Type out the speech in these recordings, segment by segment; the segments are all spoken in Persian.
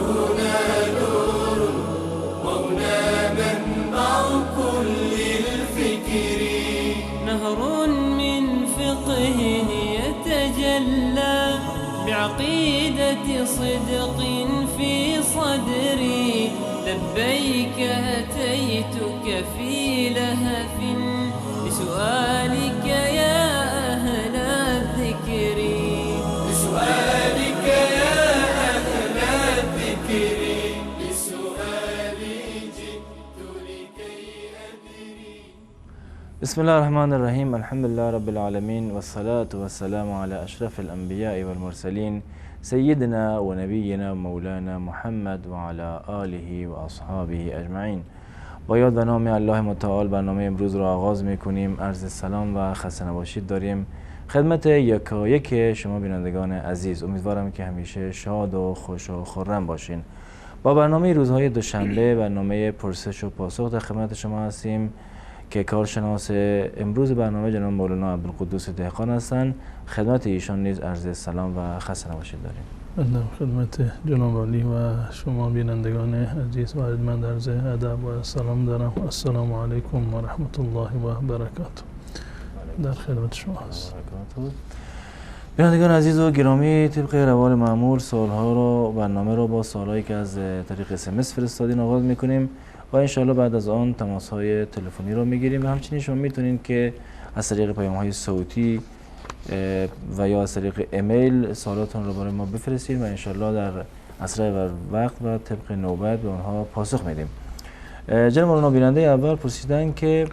هنا نور وهنا منبع كل الفكر، نهر من فقهه يتجلى بعقيدة صدق في صدري، لبيك أتيتك في لهف لسؤالك يا أهل الذكر، لسؤالك يا أهل الذكر، لسؤالي جئت لكي أدري. بسم الله الرحمن الرحيم. الحمد لله رب العالمين، والصلاة والسلام على أشرف الأنبياء والمرسلين سيدنا ونبينا مولانا محمد و علی آله و اصحابه اجمعین. با یاد و نام الله متعال برنامه امروز را آغاز میکنیم. عرض سلام و خسته نباشید داریم خدمت یکایک شما بینندگان عزیز. امیدوارم که همیشه شاد و خوش و خرم باشین. با برنامه روزهای دوشنبه، برنامه پرسش و پاسخ در خدمت شما هستیم که کارشناس امروز برنامه جناب مولانا عبدالقدوس دهقان هستند. خدمت ایشان نیز عرض سلام و خسته نباشید داریم. من خدمت جناب عالی و شما بینندگان عزیز و ارجمند عرض ادب و سلام دارم. السلام علیکم و رحمت الله و برکاته. در خدمت شما هست. بینندگان عزیز و گرامی، طبق روال معمول سوالها رو برنامه رو با سوالایی که از طریق SMS فرستادین آغاز میکنیم و انشاءالله بعد از آن تماس‌های تلفنی رو میگیریم و همچنین شما میتونین که از طریق پیام‌های صوتی و یا از طریق ایمیل سوالاتون رو برای ما بفرستید و انشاءالله در اسرع وقت و طبق نوبت به اونها پاسخ میدیم. جناب مولانا، بیننده اول پرسیدن که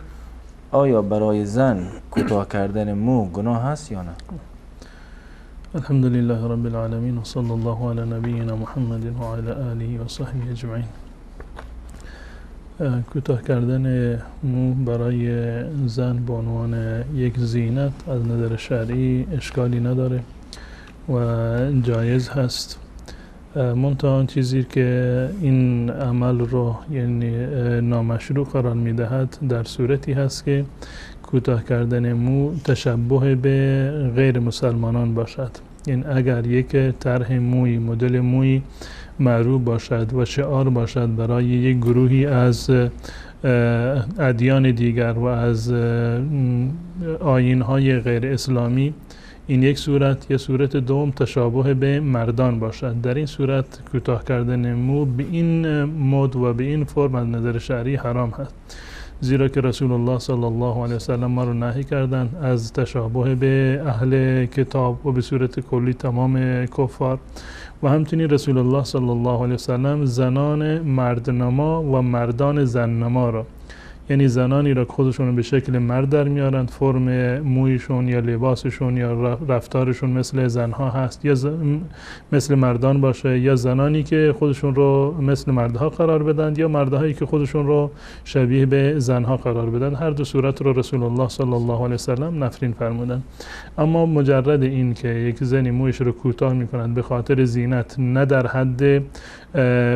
آیا برای زن کوتاه کردن مو گناه هست یا نه؟ الحمد لله رب العالمین و صلی الله علی نبینا محمد و علی آله و صحبه اجمعین. کوتاه کردن مو برای زن به عنوان یک زینت از نظر شرعی اشکالی نداره و جایز هست. منتها آن چیزی که این عمل رو یعنی نامشروع قرار میدهد در صورتی هست که کوتاه کردن مو تشبه به غیر مسلمانان باشد. یعنی اگر یک طرح موی، مدل موی معروف باشد و شعار باشد برای یک گروهی از ادیان دیگر و از آیین‌های غیر اسلامی، این یک صورت. یا صورت دوم تشابه به مردان باشد. در این صورت کوتاه کردن مو به این مد و به این فرم از نظر شرعی حرام هست، زیرا که رسول الله صلی الله علیه وسلم ما رو نهی کردند از تشابه به اهل کتاب و به صورت کلی تمام کفار. و همچنین رسول الله صلی الله علیه وسلم زنان مردنما و مردان زننما را، یعنی زنانی را که خودشون به شکل مرد در میارند، فرم مویشون یا لباسشون یا رفتارشون مثل زنها هست یا مثل مردان باشه، یا زنانی که خودشون رو مثل مردها قرار بدن یا مردهایی که خودشون رو شبیه به زنها قرار بدن. هر دو صورت رو رسول الله صلی الله علیه وسلم نفرین فرمودن. اما مجرد این که یک زنی مویش رو کوتاه میکنند به خاطر زینت، نه در حد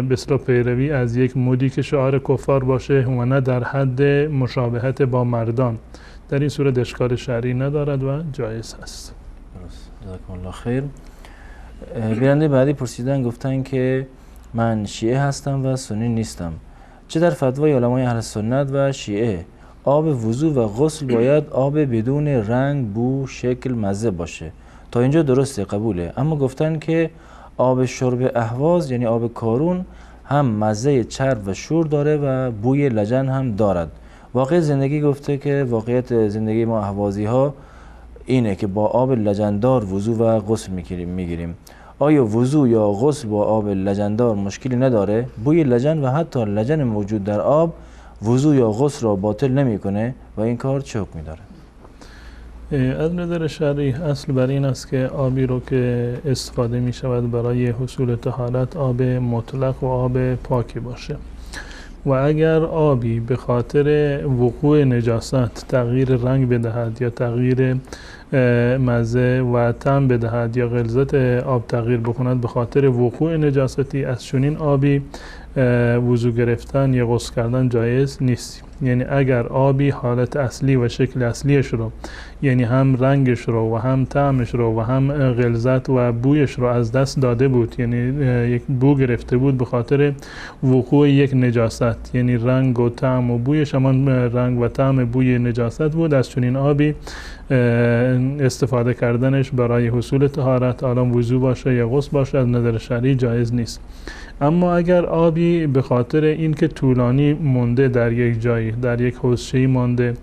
بسیار پیروی از یک مدی که شعار کفار باشه و نه در حد مشابهت با مردان، در این صورت اشکال شرعی ندارد و جایز هست. درست. جزاکم الله خیر. بیننده بعدی پرسیدن، گفتن که من شیعه هستم و سنی نیستم. چه در فتوای علمای اهل سنت و شیعه آب وضو و غسل باید آب بدون رنگ، بو، شکل، مزه باشه؟ تا اینجا درسته، قبوله. اما گفتن که آب شرب اهواز یعنی آب کارون هم مزه چرب و شور داره و بوی لجن هم دارد. واقع زندگی گفته که واقعیت زندگی ما اهوازی ها اینه که با آب لجندار وضو و غسل میگیریم. آیا وضو یا غسل با آب لجندار مشکلی نداره؟ بوی لجن و حتی لجن موجود در آب وضو یا غسل را باطل نمیکنه و این کار چه حکمی داره؟ از نظر شرعی اصل بر این است که آبی رو که استفاده می شود برای حصول طهارت آب مطلق و آب پاکی باشه و اگر آبی به خاطر وقوع نجاست تغییر رنگ بدهد یا تغییر مزه و طعم بدهد یا غلظت آب تغییر بکند به خاطر وقوع نجاستی، از چنین آبی وضو گرفتن یا غسل کردن جایز نیست. یعنی اگر آبی حالت اصلی و شکل اصلیش رو، یعنی هم رنگش رو و هم طعمش رو و هم غلظت و بویش رو از دست داده بود، یعنی یک بو گرفته بود به خاطر وقوع یک نجاست، یعنی رنگ و طعم و بویش همان رنگ و طعم بوی نجاست بود، از چنین آبی استفاده کردنش برای حصول طهارت، حالا وضو باشه یا غسل باشه، از نظر شرعی جایز نیست. اما اگر آبی به خاطر اینکه طولانی مونده در یک جایی، در یک حوضچه‌ای مانده،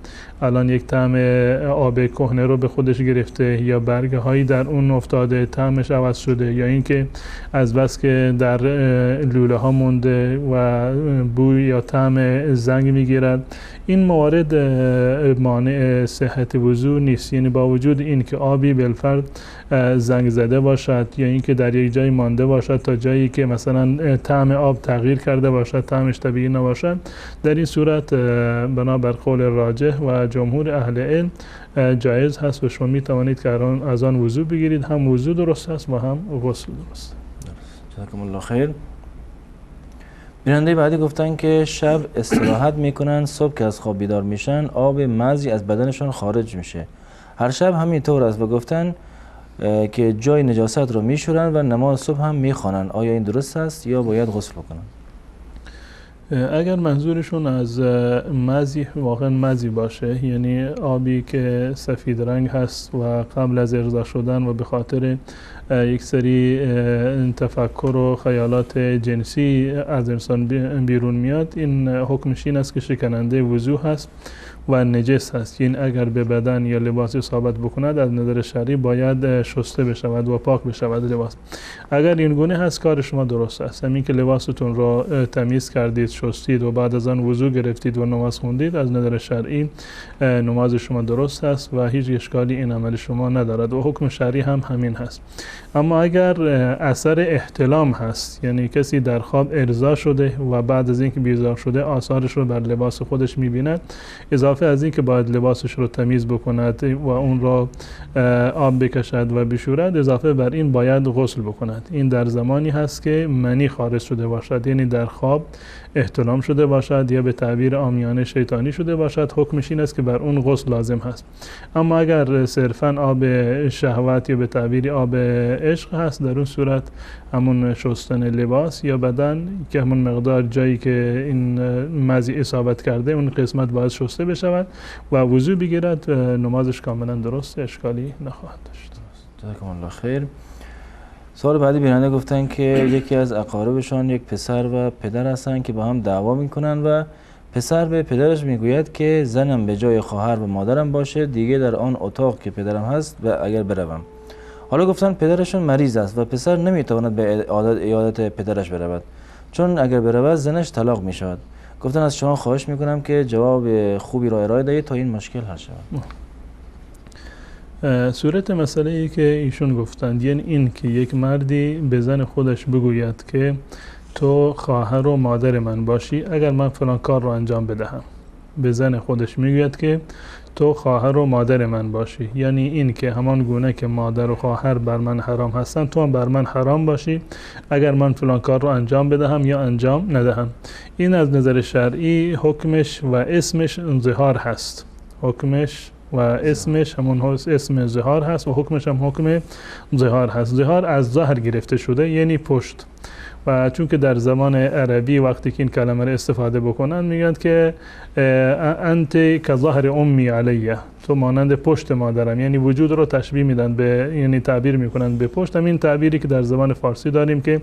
الان یک طعم آب کهنه رو به خودش گرفته یا برگ هایی در اون افتاده طعمش عوض شده، یا اینکه از بس که در لوله ها مونده و بوی یا طعم زنگ میگیرد، این موارد مانع صحت وضو نیست. یعنی با وجود این که آبی بالفرض زنگ زده باشد یا اینکه در یک جای مانده باشد تا جایی که مثلا طعم آب تغییر کرده باشد، طعمش طبیعی نباشد، در این صورت بنابر قول راجح و جمهور اهل علم جایز هست و شما می توانید که از آن وضو بگیرید. هم وضو درست است و هم غسل درست. جزاکم الله خیر. بیننده بعدی گفتن که شب استراحت میکنن، صبح که از خواب بیدار میشن آب مزی از بدنشون خارج میشه. هر شب همینطور است و گفتن که جای نجاست رو میشورن و نماز صبح هم میخوانن. آیا این درست است یا باید غسل بکنن؟ اگر منظورشون از مزی واقعا مزی باشه، یعنی آبی که سفید رنگ هست و قبل از ارضا شدن و به خاطر یک سری تفکر و خیالات جنسی از انسان بیرون میاد، این حکمش این است که شکننده وضو هست و نجس هست. این اگر به بدن یا لباس اصابت بکند از نظر شرعی باید شسته بشود و پاک بشود لباس. اگر این گونه هست کار شما درست است. همین که لباستون را تمیز کردید، شستید و بعد از آن وضو گرفتید و نماز خوندید، از نظر شرعی نماز شما درست است و هیچ اشکالی این عمل شما ندارد و حکم شرعی هم همین هست. اما اگر اثر احتلام هست، یعنی کسی در خواب ارضا شده و بعد از اینکه بیدار شده آثارش رو بر لباس خودش می‌بیند، اضافه از این که باید لباسش رو تمیز بکند و اون را آب بکشد و بشورد، اضافه بر این باید غسل بکند. این در زمانی هست که منی خارج شده باشد، یعنی در خواب احتلام شده باشد یا به تعبیر عامیانه شیطانی شده باشد، حکمش این است که بر اون غسل لازم هست. اما اگر صرفاً آب شهوت یا به تعبیر آب عشق هست، در اون صورت همون شستن لباس یا بدن که همون مقدار جایی که این مزی اصابت کرده اون قسمت باید شسته بشود و وضو بگیرد، نمازش کاملا درست، اشکالی نخواهد داشت. جزاکم الله خیر. سوال بعدی بیننده گفتن که یکی از اقاربشان یک پسر و پدر هستن که با هم دعوا میکنن و پسر به پدرش میگوید که زنم به جای خواهر و مادرم باشه، دیگه در آن اتاق که پدرم هست و اگر بروم. حالا گفتن پدرشون مریض است و پسر نمیتواند به عیادت پدرش برود، چون اگر برود زنش طلاق میشود. گفتن از شما خواهش میکنم که جواب خوبی را ارائه دهید تا این مشکل حل شود. صورت مسئله ای که ایشون گفتند یعنی این که یک مردی به زن خودش بگوید که تو خواهر و مادر من باشی اگر من فلان کار رو انجام بدهم. به زن خودش میگوید که تو خواهر و مادر من باشی، یعنی این که همان گونه که مادر و خواهر بر من حرام هستن تو هم بر من حرام باشی اگر من فلان کار رو انجام بدهم یا انجام ندهم. این از نظر شرعی حکمش و اسمش ظهار هست. حکمش و اسمش همون اسم ظهار هست و حکمش هم حکم ظهار هست. ظهار از ظهر گرفته شده یعنی پشت، و چون که در زمان عربی وقتی که این کلمه را استفاده بکنن میگن که انت که ظهر امی علیه، تو مانند پشت مادرم، یعنی وجود رو تشبیه میدن به، یعنی تعبیر میکنن به پشت. همین تعبیری که در زبان فارسی داریم که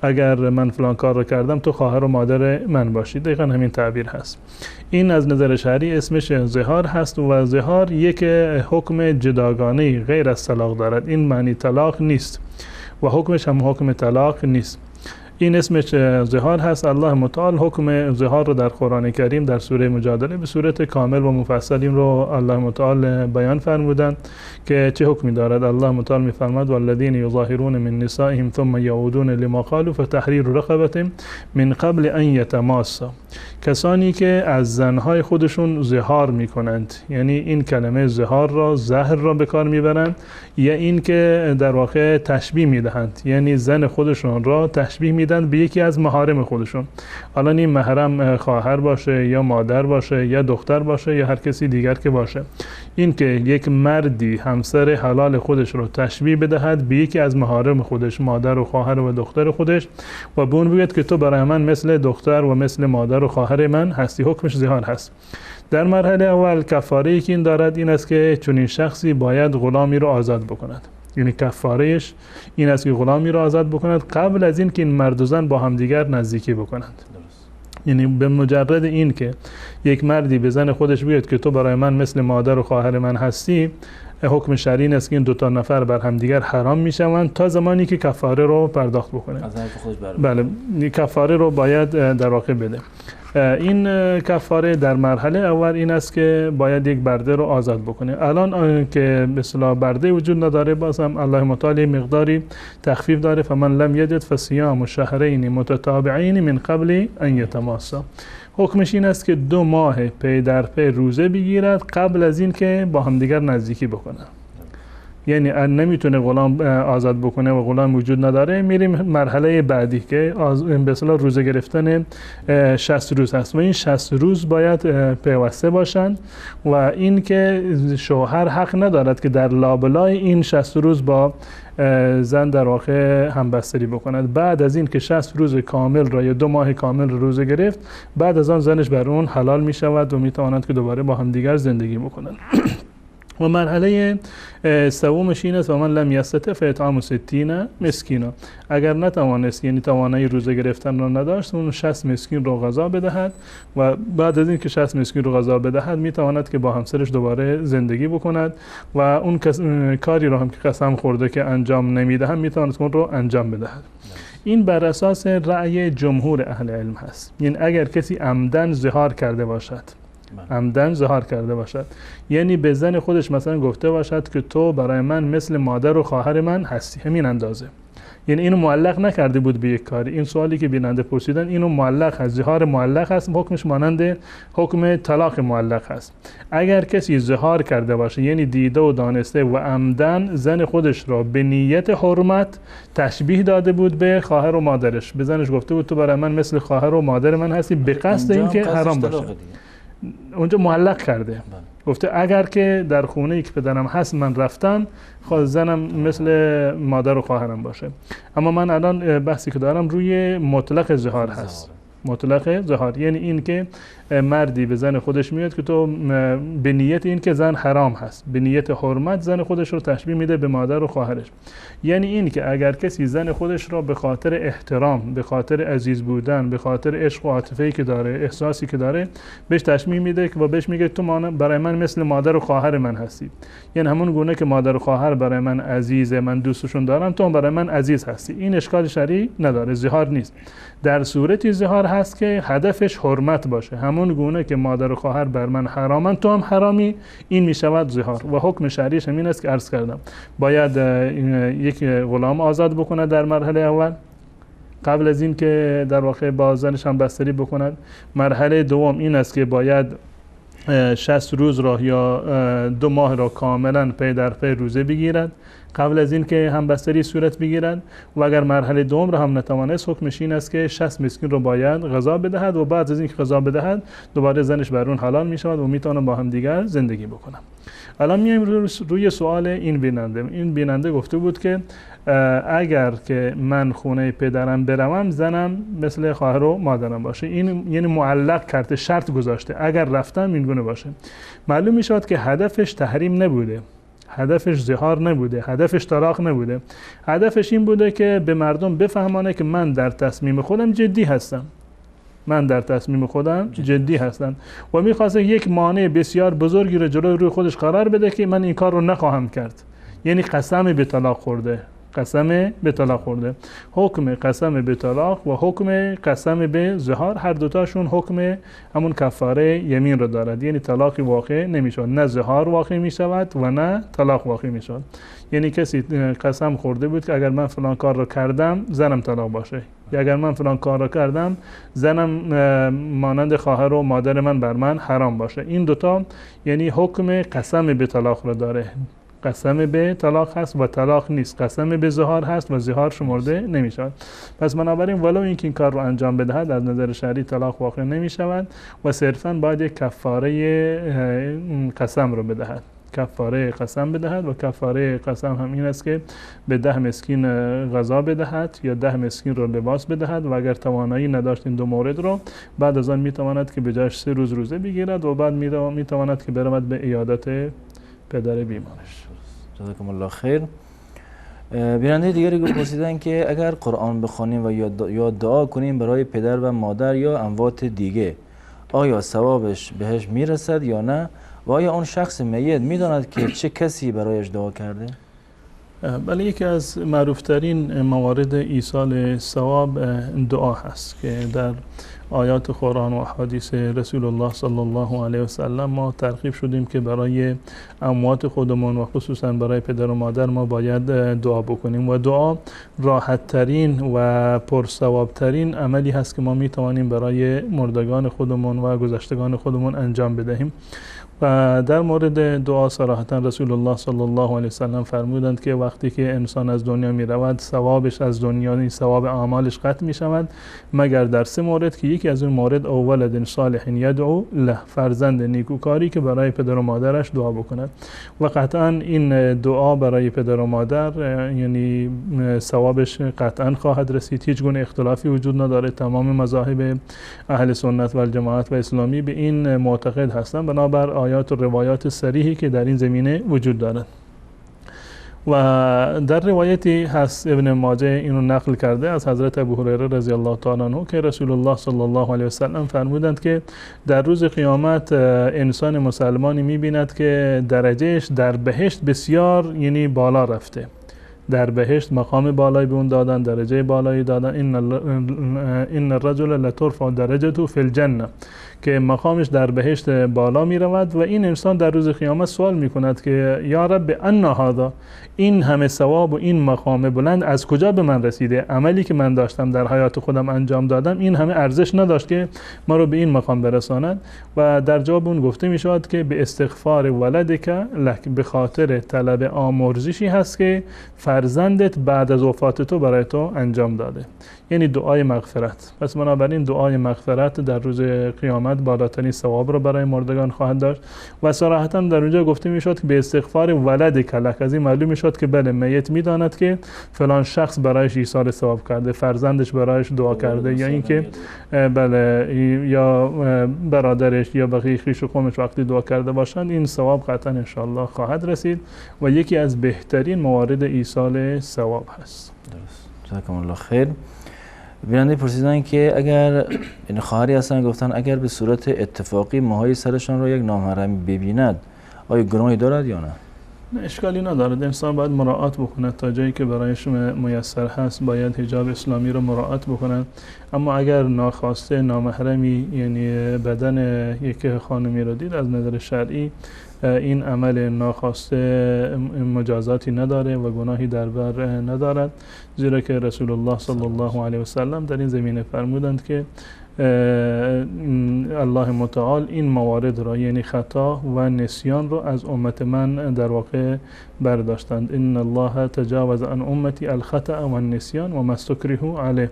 اگر من فلان کار رو کردم تو خواهر و مادر من باشی، دقیقا همین تعبیر هست. این از نظر شرعی اسمش ظهار هست و ظهار یک حکم جداگانه غیر از طلاق دارد. این معنی طلاق نیست و حکمش هم حکم طلاق نیست. این اسمش ظهار هست. الله متعال حکم ظهار رو در قرآن کریم در سوره مجادله به صورت کامل و مفصل این رو الله متعال بیان فرمودن که چه حکمی دارد. الله متعال میفرماد والذین یظاهرون من نسائهم ثم یعودون لما قالوا فتحریر رقبة من قبل ان یتماسا. کسانی که از زنهای خودشون ظهار میکنند، یعنی این کلمه ظهار را زهر را به کار میبرند، یا این که در واقع تشبیه میدهند، یعنی زن خودشون را تشبیه میدهند میدن به یکی از محارم خودشون. الان این محرم خواهر باشه یا مادر باشه یا دختر باشه یا هر کسی دیگر که باشه، این که یک مردی همسر حلال خودش رو تشبیه بدهد به یکی از محارم خودش، مادر و خواهر و دختر خودش، و به اون بگید که تو برای من مثل دختر و مثل مادر و خواهر من هستی، حکمش زهار هست. در مرحله اول کفاره‌ای که این دارد این است که چنین شخصی باید غلامی رو آزاد بکند. یعنی کفارهش این است که غلامی رو آزاد بکند قبل از این که این مرد و زن با همدیگر نزدیکی بکنند. یعنی به مجرد این که یک مردی به زن خودش بگه که تو برای من مثل مادر و خواهر من هستی، حکم شرعی این است که این دو تا نفر بر همدیگر حرام میشوند تا زمانی که کفاره رو پرداخت بکنه. از حق خودش بله، کفاره رو باید در واقع بده. این کفاره در مرحله اول این است که باید یک برده رو آزاد بکنه. الان که به اصطلاح برده وجود نداره، بازم الله متعالی مقداری تخفیف داره، فمن لم یجد فصیام شهرین متتابعین من قبل ان یتماسا. حکمش این است که 2 ماه پی در پی روزه بگیرد قبل از این که با همدیگر نزدیکی بکنه. یعنی نمیتونه غلام آزاد بکنه و غلام وجود نداره، میریم مرحله بعدی که به اصطلاح روزه گرفتن 60 روز هست و این 60 روز باید پیوسته باشند و این که شوهر حق ندارد که در لابلای این 60 روز با زن در واقع همبستری بکند. بعد از این که 60 روز کامل را یا 2 ماه کامل روزه گرفت، بعد از آن زنش بر اون حلال می شود و می توانند که دوباره با هم دیگر زندگی بکنند. و مرحله سومش این است و من لم یستطع فاطعام 60 مسکینا. اگر نتوانست، یعنی توانایی روزه گرفتن را نداشت، اون 60 مسکین رو غذا بدهد و بعد از این که 60 مسکین رو غذا بدهد میتواند که با همسرش دوباره زندگی بکند و اون کاری رو هم که قسم خورده که انجام نمیدهم میتواند اون رو انجام بدهد. این بر اساس رأی جمهور اهل علم هست. یعنی اگر کسی عمدن ظهار کرده باشد، عمدن ظهار کرده باشد، یعنی به زن خودش مثلا گفته باشد که تو برای من مثل مادر و خواهر من هستی، همین اندازه، یعنی اینو معلق نکرده بود به یک کاری. این سوالی که بیننده پرسیدن اینو معلق هست، ظهار معلق هست، حکمش مانند حکم طلاق معلق هست. اگر کسی ظهار کرده باشه، یعنی دیده و دانسته و عمدن زن خودش را به نیت حرمت تشبیه داده بود به خواهر و مادرش، به زنش گفته بود تو برای من مثل خواهر و مادر من هستی به قصد اینکه حرام باشه، اونجا معلق کرده. گفته اگر که در خونه ای که پدرم هست من رفتم، خواهد زنم مثل مادر و خواهرم باشه. اما من الان بحثی که دارم روی مطلق ظهار هست. مطلق ظهار یعنی این که مردی به زن خودش میاد که تو به نیت این که زن حرام هست، به نیت حرمت زن خودش رو تشبیه میده به مادر و خواهرش. یعنی این که اگر کسی زن خودش را به خاطر احترام، به خاطر عزیز بودن، به خاطر عشق و عاطفه‌ای که داره، احساسی که داره، بهش تشبیه میده و بهش میگه تو برای من مثل مادر و خواهر من هستی، یعنی همون گونه که مادر و خواهر برای من عزیزه، من دوستشون دارم، تو برای من عزیز هستی. این اشکال شرعی نداره، ظهار نیست. در صورتی ظهار هست که هدفش حرمت باشه، همون گونه که مادر و خواهر بر من حرامن تو هم حرامی، این میشود ظهار. و حکم شرعیش همین است که عرض کردم، باید یک غلام آزاد بکنه در مرحله اول قبل از این که در واقع با زنش هم بستری بکند. مرحله دوم این است که باید 60 روز را یا 2 ماه را کاملا پی در پی روزه بگیرد قبل از این که همبستری صورت بگیرد. و اگر مرحله دوم را هم نتوانست، حکمش این است که 60 مسکین را باید غذا بدهد و بعد از این که غذا بدهد دوباره زنش بر اون حلال می شود و میتونه با هم دیگر زندگی بکنه. الان میایم روی سوال این بیننده. این بیننده گفته بود که اگر که من خونه پدرم بروم، زنم مثل خواهر و مادرم باشه. این یعنی معلق کرده، شرط گذاشته اگر رفتم این گونه باشه. معلوم می شود که هدفش تحریم نبوده، هدفش ظهار نبوده، هدفش طلاق نبوده. هدفش این بوده که به مردم بفهمانه که من در تصمیم خودم جدی هستم، من در تصمیم خودم جدی هستم و میخواسته یک مانع بسیار بزرگی رو جلوی روی خودش قرار بده که من این کار رو نخواهم کرد. یعنی قسم به طلاق خورده، قسم به طلاق خورده. حکم قسم به طلاق و حکم قسم به ظهار هر دوتاشون حکم همون کفاره یمین رو دارد. یعنی طلاقی واقع نمیشود، نه ظهار واقع میشود و نه طلاق واقع میشود. یعنی کسی قسم خورده بود که اگر من فلان کار رو کردم زنم طلاق باشه، یا اگر من فلان کار رو کردم زنم مانند خواهر و مادر من بر من حرام باشه. این دوتا یعنی حکم قسم به طلاق رو داره. قسم به طلاق هست و طلاق نیست، قسم به ظهار هست و ظهار شمرده نمی شود. پس بنابراین ولو اینکه این کار رو انجام بدهد از نظر شرعی طلاق واقع نمی شود و صرفاً باید یک کفاره قسم رو بدهد، کفاره قسم بدهد و کفاره قسم هم این است که به 10 مسکین غذا بدهد یا 10 مسکین رو لباس بدهد و اگر توانایی نداشت این دو مورد رو بعد از آن میتواند که به جایش 3 روز روزه بگیرد و بعد میتواند که برود به عیادت پدر بیمارش. جزاکم الله خیر. بیننده دیگری پرسیدن که اگر قرآن بخوانیم و یا دعا کنیم برای پدر و مادر یا اموات دیگه آیا ثوابش بهش میرسد یا نه و آیا اون شخص میت میداند که چه کسی برایش دعا کرده؟ بله، یکی از معروفترین موارد ایصال ثواب دعا هست که در آیات قرآن و احادیث رسول الله صلی الله علیه و سلم ما ترغیب شدیم که برای اموات خودمون و خصوصا برای پدر و مادر ما باید دعا بکنیم و دعا راحت ترین و پرثواب ترین عملی هست که ما می توانیم برای مردگان خودمون و گذشتگان خودمون انجام بدهیم. و در مورد دعا صراحتا رسول الله صلی الله علیه و سلم فرمودند که وقتی که انسان از دنیا می رود ثوابش از دنیا، این ثواب اعمالش قطع می شود مگر در 3 مورد که یکی از اون مورد او ولد صالح یدعو له، فرزند نیکوکاری که برای پدر و مادرش دعا بکند و قطعا این دعا برای پدر و مادر یعنی ثوابش قطعا خواهد رسید. هیچ گونه اختلافی وجود نداره، تمام مذاهب اهل سنت و الجماعت و اسلامی به این معتقد هستند بنابر آیات و روایات صریحی که در این زمینه وجود دارد. و در روایتی هست ابن ماجه اینو نقل کرده از حضرت ابو هریره رضی الله تعالی عنه که رسول الله صلی الله علیه و سلم فرمودند که در روز قیامت انسان مسلمانی می‌بیند که درجهش در بهشت بسیار یعنی بالا رفته، در بهشت مقام بالایی به اون دادن، درجه بالایی دادن. این الرجل لترفع درجته فی الجنه، که مقامش در بهشت بالا می رود و این انسان در روز قیامت سوال می کند که یا رب ان هذا، این همه ثواب و این مقام بلند از کجا به من رسیده؟ عملی که من داشتم در حیات خودم انجام دادم این همه ارزش نداشت که ما رو به این مقام برساند؟ و در جواب اون گفته می شود که به استغفار ولدک لک، به خاطر طلب آمرزشی هست که فرزندت بعد از وفات تو برای تو انجام داده، یعنی دعای مغفرت. پس بنابراین دعای مغفرت در روز قیامت بالاترین ثواب رو برای مردگان خواهد داشت و صراحتا در اونجا گفته میشد که به استغفار ولد کلک، از این معلوم میشد که بله میت میداند که فلان شخص برایش ایصال ثواب کرده، فرزندش برایش دعا کرده، یا اینکه بله یا برادرش یا بقیه خویش و قومش وقتی دعا کرده باشند این ثواب قطعا ان شاء الله خواهد رسید و یکی از بهترین موارد ایصال ثواب هست. درست. جزاکم الله خیر. بیننده پرسیدن که اگر این خواهری هستن گفتن اگر به صورت اتفاقی ماهای سرشان را یک نامحرمی ببیند آیا گناهی دارد یا نه؟ نه، اشکالی ندارد. انسان باید مراعات بکند تا جایی که برایش میسر هست باید حجاب اسلامی رو مراعات بکند. اما اگر ناخواسته نامحرمی یعنی بدن یک خانمی رو دید از نظر شرعی این عمل ناخواسته مجازاتی نداره و گناهی در بر ندارد، زیرا که رسول الله صلی الله علیه و سلم در این زمینه فرمودند که الله متعال این موارد را یعنی خطا و نسیان را از امت من در واقع برداشتند. ان الله تجاوز عن امتی الخطأ و النسیان و ما استکرهوا علیه،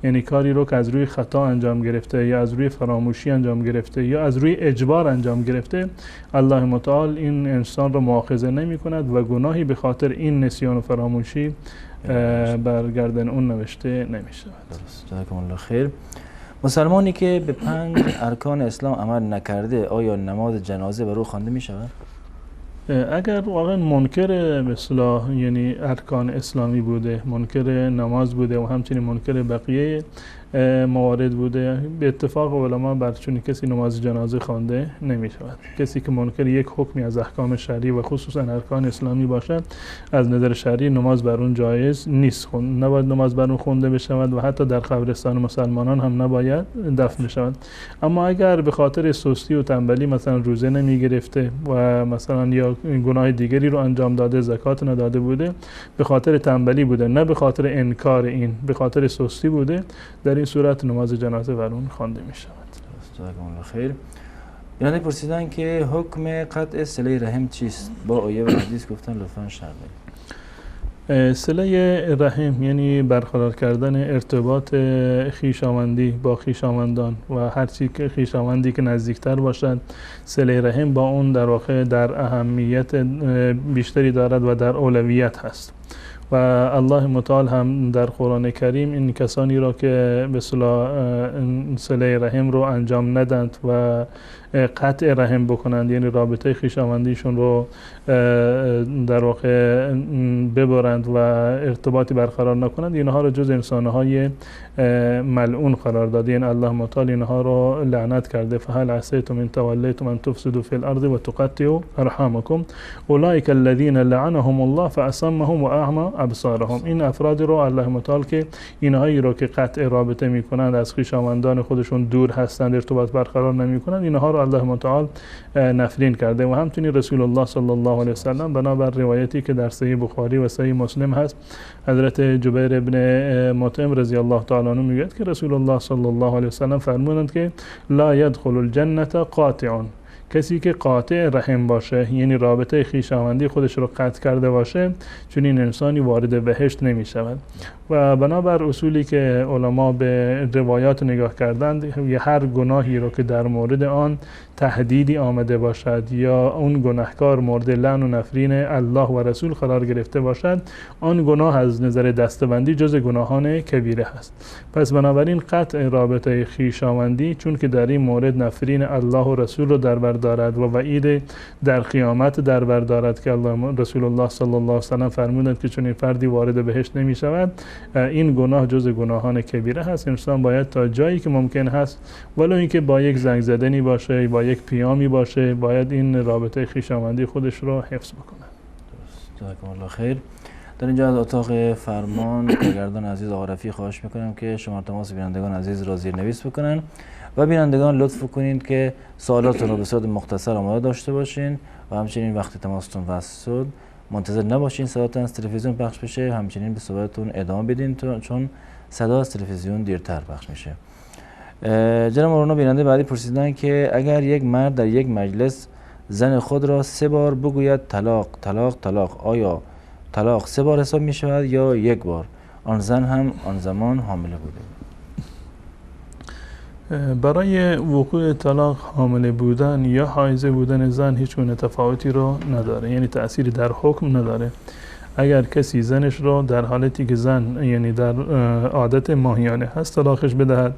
یعنی کاری رو که از روی خطا انجام گرفته یا از روی فراموشی انجام گرفته یا از روی اجبار انجام گرفته، الله متعال این انسان رو مؤاخذه نمی کند و گناهی به خاطر این نسیان و فراموشی بر گردن اون نوشته نمی شود. درست. جزاکم الله خیر. مسلمانی که به 5 ارکان اسلام عمل نکرده آیا نماز جنازه بر او خوانده می شود؟ اگر واقعا منکر به اصطلاح یعنی ارکان اسلامی بوده، منکر نماز بوده و همچنین منکر بقیه موارد بوده، به اتفاق علما بر چون کسی نماز جنازه خوانده نمی شود. کسی که منکر یک حکمی از احکام شرعی و خصوصا ارکان اسلامی باشد از نظر شرعی نماز بر اون جایز نیست، نباید نماز بر اون خونده بشود و حتی در قبرستان مسلمانان هم نباید دفن بشود. اما اگر به خاطر سستی و تنبلی مثلا روزه نمی گرفته و مثلا یا گناه دیگری رو انجام داده، زکات نداده بوده، به خاطر تنبلی بوده نه به خاطر انکار این، به خاطر سستی بوده، در این صورت نماز جنازه بر اون خوانده می شود. جزاکم الله خیر. یعنی پرسیدن که حکم قطع صله رحم چیست؟ با آیه و حدیث گفتن لطفاً شرح بدید. صله رحم یعنی برقرار کردن ارتباط خویشاوندی با خویشاوندان و هر چی که خویشاوندی که نزدیکتر باشد، صله رحم با اون در واقع در اهمیت بیشتری دارد و در اولویت هست. و الله متعال هم در قرآن کریم این کسانی را که به اصطلاح صله رحم رو انجام ندند و قطع رحم بکنند، یعنی رابطه خویشاوندیشون رو در واقع ببرند و ارتباطی برقرار نکنند، اینها رو جز انسانهای ملعون قرار داده. یعنی الله متعال اینها رو لعنت کرده. فهل عسیتم ان تولیتم ان تفسدوا فی الارض و تقطعوا ارحامکم اولئک الذین لعنهم الله فاصمهم و اعمی ابصارهم. این افراد رو الله متعال که اینهایی رو که قطع رابطه میکنند، از خویشاوندان خودشون دور هستند، ارتباط برقرار نمیکنند، اینها رو الله متعال نفرین کرده. و همچنین رسول الله صلی الله علیه وسلم بنابر روایتی که در صحیح بخاری و صحیح مسلم هست، حضرت جبیر ابن مطعم رضی الله تعالی عنه میگوید که رسول الله صلی الله علیه وسلم فرمودند که لا يدخل الجنة قاطع، کسی که قاطع رحم باشه، یعنی رابطه خویشاوندی خودش رو قطع کرده باشه، چون این انسانی وارد بهشت نمی شود. و بنابر اصولی که علما به روایات نگاه کردند، هر گناهی رو که در مورد آن تهدیدی آمده باشد یا اون گناهکار مورد لعن و نفرین الله و رسول قرار گرفته باشد، آن گناه از نظر دستبندی جز گناهان کبیره هست. پس بنابراین قطع رابطه خویشاوندی، چون که در این مورد نفرین الله و رسول رو در بر دارد و وعید در قیامت در بر دارد که الله رسول الله صلی الله علیه و سلم فرمودند که چون این فردی وارد بهشت نمی شود، این گناه جز گناهان کبیره هست. انسان باید تا جایی که ممکن هست، ولو اینکه با یک زنگ زدنی باشه، با یک پیامی باشه، باید این رابطه خویشاوندی خودش رو حفظ بکنه. جزاکم الله خیر. در اینجا از اتاق فرمان کارگردان عزیز آقا رفیع خواهش میکنم که شما تماس بینندگان عزیز را زیرنویس بکنن و بینندگان لطف کنید که سوالاتون رو به صورت مختصر آماده داشته باشین و همچنین وقتی تماستون وصل شد منتظر نباشین صداتون از تلویزیون پخش بشه، همچنین به صحبتتون ادامه بدین چون صدا از تلویزیون دیرتر پخش میشه. جناب مولانا بیننده بعدی پرسیدن که اگر یک مرد در یک مجلس زن خود را 3 بار بگوید طلاق طلاق طلاق، آیا طلاق 3 بار حساب می شود یا 1 بار؟ آن زن هم آن زمان حامله بوده. برای وقوع طلاق حامله بودن یا حایضه بودن زن هیچ گونه تفاوتی رو نداره، یعنی تأثیری در حکم نداره. اگر کسی زنش رو در حالتی که زن یعنی در عادت ماهیانه هست طلاقش بدهد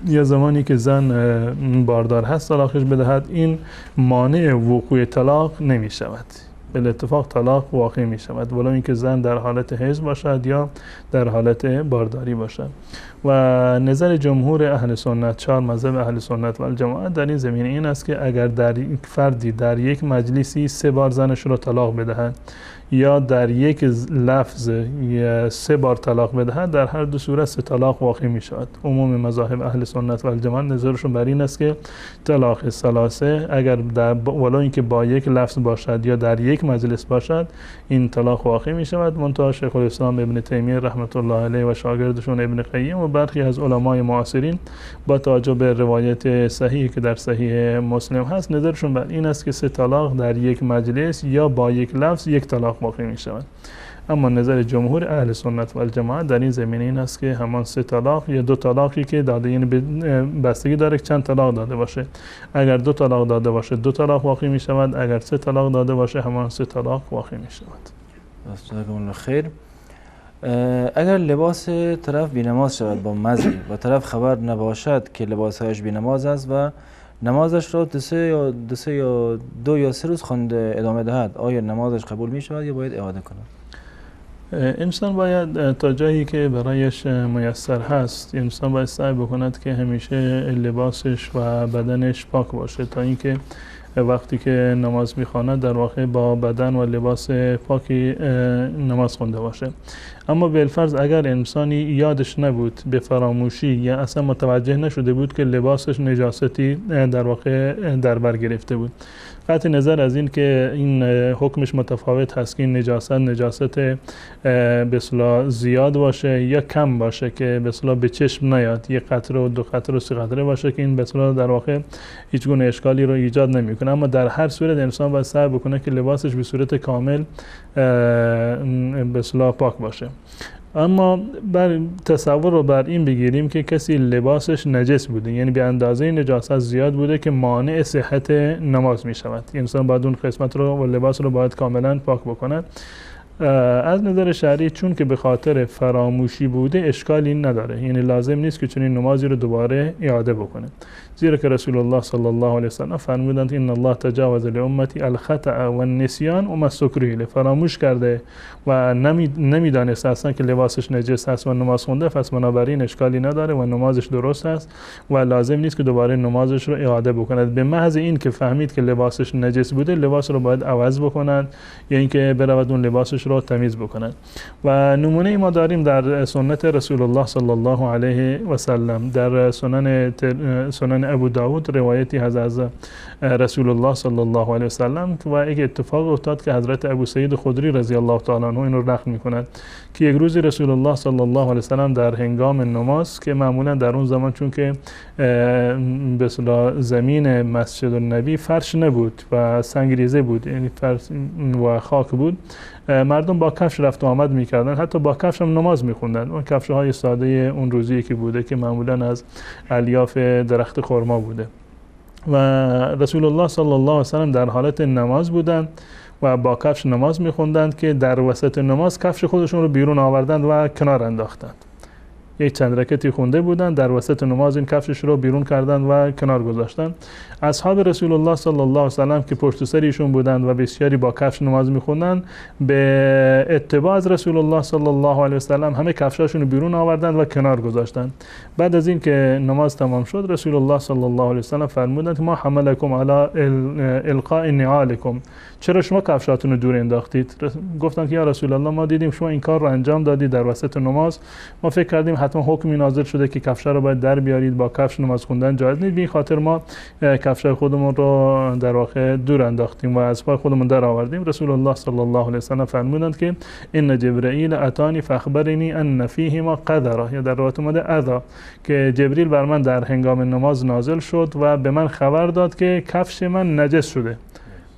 یا زمانی که زن باردار هست طلاقش بدهد، این مانع وقوع طلاق نمی شود. به اتفاق طلاق واقع می شود، ولو اینکه زن در حالت حیض باشد یا در حالت بارداری باشد. و نظر جمهور اهل سنت، 4 مذهب اهل سنت و الجماعت در این زمینه این است که اگر در فردی در یک مجلسی 3 بار زنش را طلاق بدهد یا در یک لفظ 3 بار طلاق بدهد، در هر دو صورت 3 طلاق واقع می شود. عموم مذاهب اهل سنت و الجماعت نظرشون بر این است که طلاق ثلاثه اگر ولو اینکه با یک لفظ باشد یا در یک مجلس باشد، این طلاق واقع می شود. منتها شیخ الاسلام ابن تیمیه رحمت الله علیه و شاگردشون ابن قیم و برخی از علمای معاصرین با توجه به روایت صحیحی که در صحیح مسلم هست، نظرشون بر این است که 3 طلاق در یک مجلس یا با یک لفظ 1 طلاق واقع می شود. اما نظر جمهور اهل سنت و الجماعت در این زمینه این است که همان 3 طلاق یا 2 طلاقی که داده، یعنی بستگی داره که چند طلاق داده باشه. اگر 2 طلاق داده باشه 2 طلاق واقع می شود، اگر 3 طلاق داده باشه همان 3 طلاق واقع می شود. جزاکم الله خیر. اگر لباس طرف بی‌نماز شود با مزی و طرف خبر نباشد که لباسهایش بی‌نماز است و نمازش را 2 یا 3 روز خوانده ادامه دهد، آیا نمازش قبول می شود یا باید اعاده کند؟ انسان باید تا جایی که برایش میسر هست، انسان باید سعی بکند که همیشه لباسش و بدنش پاک باشه، تا اینکه وقتی که نماز میخواند در واقع با بدن و لباس پاکی نماز خونده باشه. اما بالفرض اگر انسانی یادش نبود، به فراموشی یا اصلا متوجه نشده بود که لباسش نجاستی در واقع در بر گرفته بود، قطع نظر از این که این حکمش متفاوت هست که این نجاست به اصطلاح زیاد باشه یا کم باشه که به اصطلاح به چشم نیاد، یک قطره و 2 قطره و 3 قطره باشه که این به اصطلاح در واقع هیچ گونه اشکالی رو ایجاد نمیکنه. اما در هر صورت انسان باید سعی بکنه که لباسش به صورت کامل به اصطلاح پاک باشه. اما بر تصور رو بر این بگیریم که کسی لباسش نجس بوده، یعنی به اندازه نجاست زیاد بوده که مانع صحت نماز می شود، انسان باید اون قسمت رو و لباس رو باید کاملا پاک بکنه. از نظر شرعی چون که به خاطر فراموشی بوده اشکالی نداره، یعنی لازم نیست که چنین نمازی رو دوباره اعاده بکنه، زیرا که رسول الله صلی الله علیه و سلم فرمودند ان الله تجاوز لامتی الخطأ و النسیان و ما استکره له، فراموش کرده و نمیدانست اصلا که لباسش نجس است و نماز خونده، پس بنابراین اشکالی نداره و نمازش درست است و لازم نیست که دوباره نمازش رو اعاده بکند. به محض این که فهمید که لباسش نجس بوده لباس رو باید عوض بکنند یا اینکه برود اون لباسش رو تمیز بکنند. و نمونه ما داریم در سنت رسول الله صلی الله علیه و سلم، در سنن ابو داود روایتی هست از رسول الله صلی الله علیه و سلم و یک اتفاق افتاد که حضرت ابو سعید خدری رضی الله تعالی عنه این رو نقل می‌کند که یک روزی رسول الله صلی الله علیه و سلم در هنگام نماز که معمولا در اون زمان چون که به اصطلاح زمین مسجد النبی فرش نبود و سنگریزه بود، یعنی فرش و خاک بود، مردم با کفش رفت و آمد میکردن، حتی با کفش هم نماز میخوندن. اون کفش های ساده اون روزی که بوده که معمولا از الیاف درخت خرما بوده و رسول الله صلی الله علیه و سلم در حالت نماز بودند و با کفش نماز میخوندند که در وسط نماز کفش خودشون رو بیرون آوردند و کنار انداختند. یک چند رکعتی خونده بودند، در وسط نماز این کفشش رو بیرون کردند و کنار گذاشتند. اصحاب رسول الله صلی الله علیه و سلم که پشت سرشون بودند و بسیاری با کفش نماز میخوندند، به اتباع از رسول الله صلی الله علیه و سلم همه کفشاشون رو بیرون آوردند و کنار گذاشتند. بعد از این که نماز تمام شد رسول الله صلی الله علیه و سلم فرمودند ما حملکم علی القاء نعالکم، چرا شما کفشاتون رو دور انداختید؟ گفتند که یا رسول الله ما دیدیم شما این کار رو انجام دادید در وسط نماز، ما فکر کردیم حتما حکمی نازل شده که کفش رو باید در بیارید، با کفش نماز خوندن جایز نیست، به این خاطر ما کفش خودمون رو در واقع دور انداختیم و از پای خودمون در آوردیم. رسول الله صلی الله علیه و سلم فرمودند که ان جبرائیل اتانی فاخبرنی ان فیهما قذرا، یا در روایت اومده اذا، که جبریل بر من در هنگام نماز نازل شد و به من خبر داد که کفش من نجس شده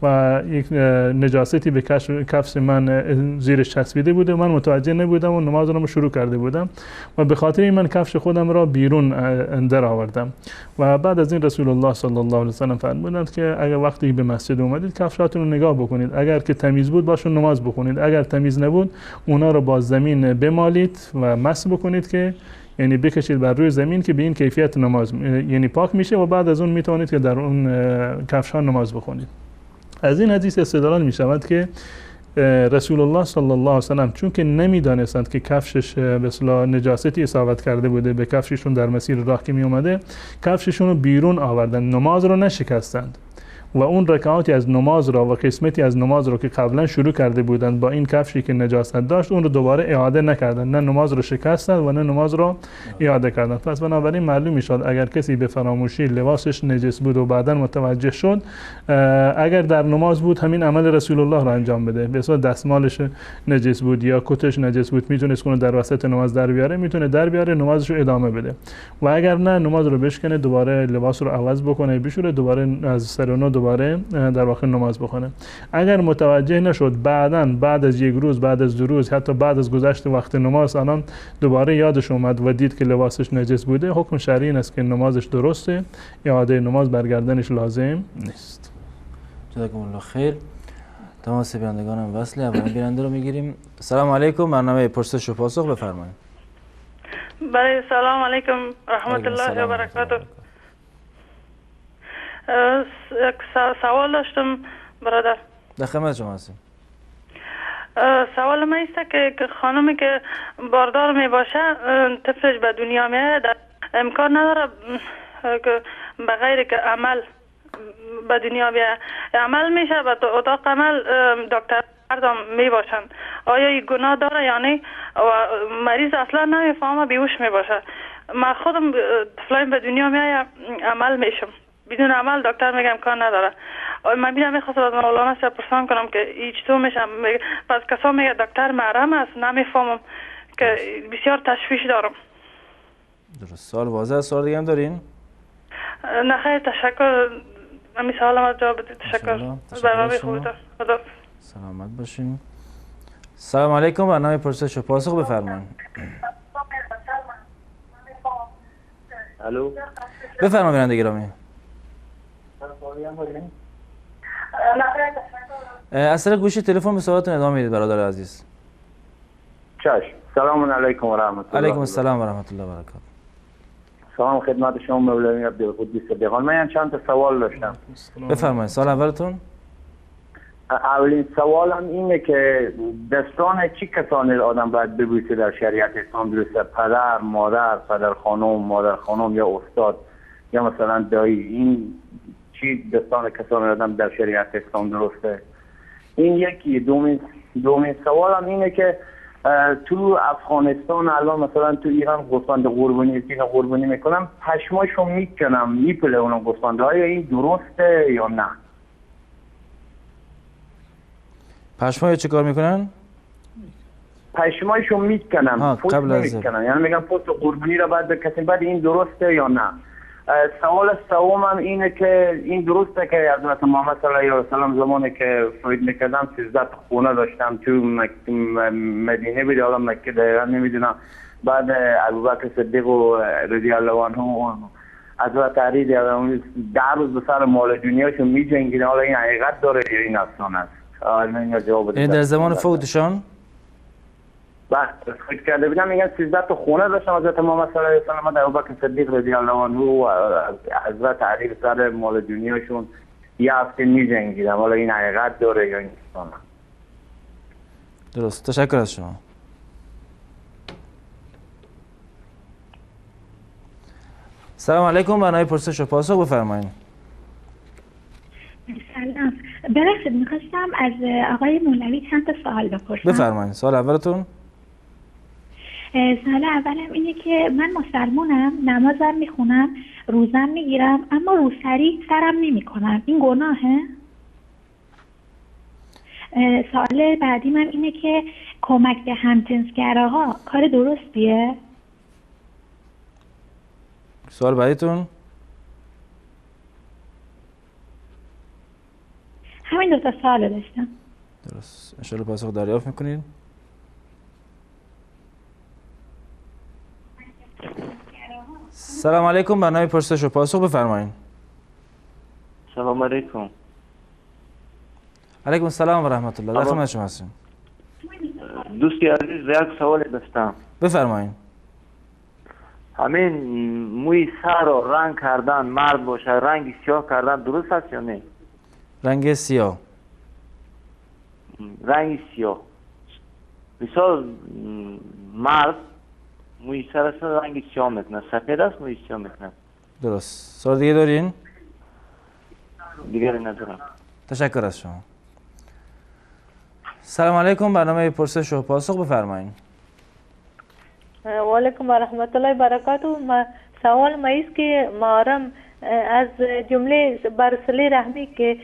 و یک نجاستی به کفش من زیرش چسبیده بوده، من متوجه نبودم و نماز رو شروع کرده بودم و به خاطر این من کفش خودم را بیرون در آوردم. و بعد از این رسول الله صلی الله علیه و سلم فرمودند که اگر وقتی به مسجد اومدید کفشاتون رو نگاه بکنید، اگر که تمیز بود باشون نماز بخونید، اگر تمیز نبود اونا رو با زمین بمالید و مسح بکنید، که یعنی بکشید بر روی زمین که به این کیفیت نماز یعنی پاک میشه و بعد از اون میتونید که در اون کفش ها نماز بخونید. از این حدیث استدلال می شود که رسول الله صلی الله علیه و سلم چون که نمیدانستند که کفشش به اصطلاح نجاستی اصابت کرده بوده به کفششون در مسیر راه که می اومده، کفششون رو بیرون آوردن، نماز رو نشکستند و اون رکعاتی از نماز را و قسمتی از نماز را که قبلا شروع کرده بودند با این کفشی که نجاست داشت اون رو دوباره اعاده نکردند، نه نماز رو شکستند و نه نماز را اعاده کردند. پس بنابراین معلوم میشد اگر کسی به فراموشی لباسش نجس بود و بعدا متوجه شد، اگر در نماز بود همین عمل رسول الله را انجام بده، به اصطلاح دستمالش نجس بود یا کتش نجس بود میتونست اون در وسط نماز در بیاره، میتونه در بیاره نمازش رو ادامه بده، و اگر نه نماز رو بشکنه دوباره لباس رو عوض بکنه بشوره، دوباره از سر و نو دوباره در واقع نماز بخونه. اگر متوجه نشد بعد از یک روز، بعد از 2 روز، حتی بعد از گذشت وقت نماز الان دوباره یادش اومد و دید که لباسش نجس بوده، حکم شرعی این است که نمازش درسته، اعاده نماز برگردنش لازم نیست. جزاکم الله خیر. تمام بینندگانم وصله. اولین بیننده رو میگیریم. سلام علیکم، برنامه پرسش و پاسخ بفرمایید. بله سلام علیکم رحمت الله و برکاته. سوال داشتم برادر. در خدمت شما هستیم. سوال ما است که خانمی که باردار می باشه طفلش به دنیا میاد، امکان نداره که بغیر که عمل به دنیا بیاد، عمل میشه به اتاق عمل دکتر مردم می باشن، آیا این گناه داره یا نه؟ و مریض اصلا نمیفهمه، بیهوش می باشه. من خودم طفلایم به دنیا میاد عمل میشم، بدون عمل دکتر میگه امکان نداره. من میرم میخواستم از مولانا شب پرسان کنم که این چطور میشم. بعض کسا میگه دکتر محرم است، نمیفهمم که بسیار تشویش دارم. درست. سوال واضح است. سوال دیگه هم دارین؟ نه خیر، تشکر. همین سوالم از جواب بدید. تشکر. برنامه خوبی دار. خدا سلامت باشین. سلام علیکم. برنامه پرسش و پاسخ بفرمایید. الو. بفرمایید بیننده گرامی. از طریق گوشی تلفن به سوالاتون ادامه میدید برادر عزیز. چشم. سلام علیکم و رحمت الله. علیکم السلام و رحمت الله و برکاته. سلام خدمت شما مولوی عبدالقدوس صدیقان. من چند تا سوال داشتم. بفرمایید. سوال اولتون؟ اولین سوالم اینه که دستان چی کسانی آدم باید ببوسه در شریعت اسلام درسته؟ پدر، مادر، پدر خانم، مادر خانم یا استاد یا مثلا دایی، این چی دستان کسانی آدم در شریعت اسلام درسته؟ این یکی. دومین سوالم اینه که تو افغانستان الان مثلا تو ایران گوسفند قربانی میکنم، پشماشو میکنم میپله اونم گوسفنده های، این درسته یا نه؟ پشمای چه کار میکنن؟ پشمایشو میکنم، پوست نمیکنم، یعنی میگم پوست قربانی را باید بکشیم. بعد این درسته یا نه؟ سوال سومم اینه که این درسته که حضرت محمد صلی الله علیه و سلم زمانی که فرید میکردم 13 خونه داشتم تو مدینه بیده، حالا مکه دقیقا نمیدونم. بعد ابوبکر صدیق و رضی الله عنه حضرت علی 10 روز به سر مال دنیاشون میجنگیدن. حالا این حقیقت داره یا این افسانه است؟ این در زمان فوتشان؟ بعد فکر کرده بودم میگن 13 تا خونه داشتم حضرت محمد صلی الله علیه و سلم، ابوبکر صدیق رضی الله عنه و حضرت علی به سر مال دنیاشون یه هفته میجنگیدن. حالا این حقیقت داره یا این افسانه؟ درست. تشکر از شما. سلام علیکم. برنامه پرسش و پاسخ بفرمایید. سلام. ببخشید میخواستم از آقای مولوی چند تا سوال بپرسم. بفرمایید. سوال اولتون؟ سوال اولم اینه که من مسلمانم، نمازم میخونم، روزم میگیرم، اما روسری سرم نمیکنم. این گناهه؟ سوال بعدی من اینه که کمک به همجنسگراها کار درستیه؟ سوال بعدیتون؟ همین 2 تا سوال داشتم. درست. ان شاءالله پاسخ دریافت میکنید. سلام علیکم. برنامه پرسش و پاسخ بفرمایید. سلام علیکم. علیکم السلام و رحمت الله. در خدمت شما هستیم. دوستی عزیز یک سوال داشتم. بفرمایید. همین موی سر رو رنگ کردن، مرد باشه رنگ سیاه کردن درست است یا نه؟ رنگ سیاه. رنگ سیاه. مثال مرد موی سرش رنگ سیاه میکنه، سفید است موی سیاه میکنه. درست. سوال دیگه دارین؟ دیگری ندارم. تشکر از شما. سلام علیکم. برنامه پرسش و پاسخ بفرمایید. و علیکم و رحمت الله و برکاته. سوال ما است که مارم از جمله برسلی رحمی که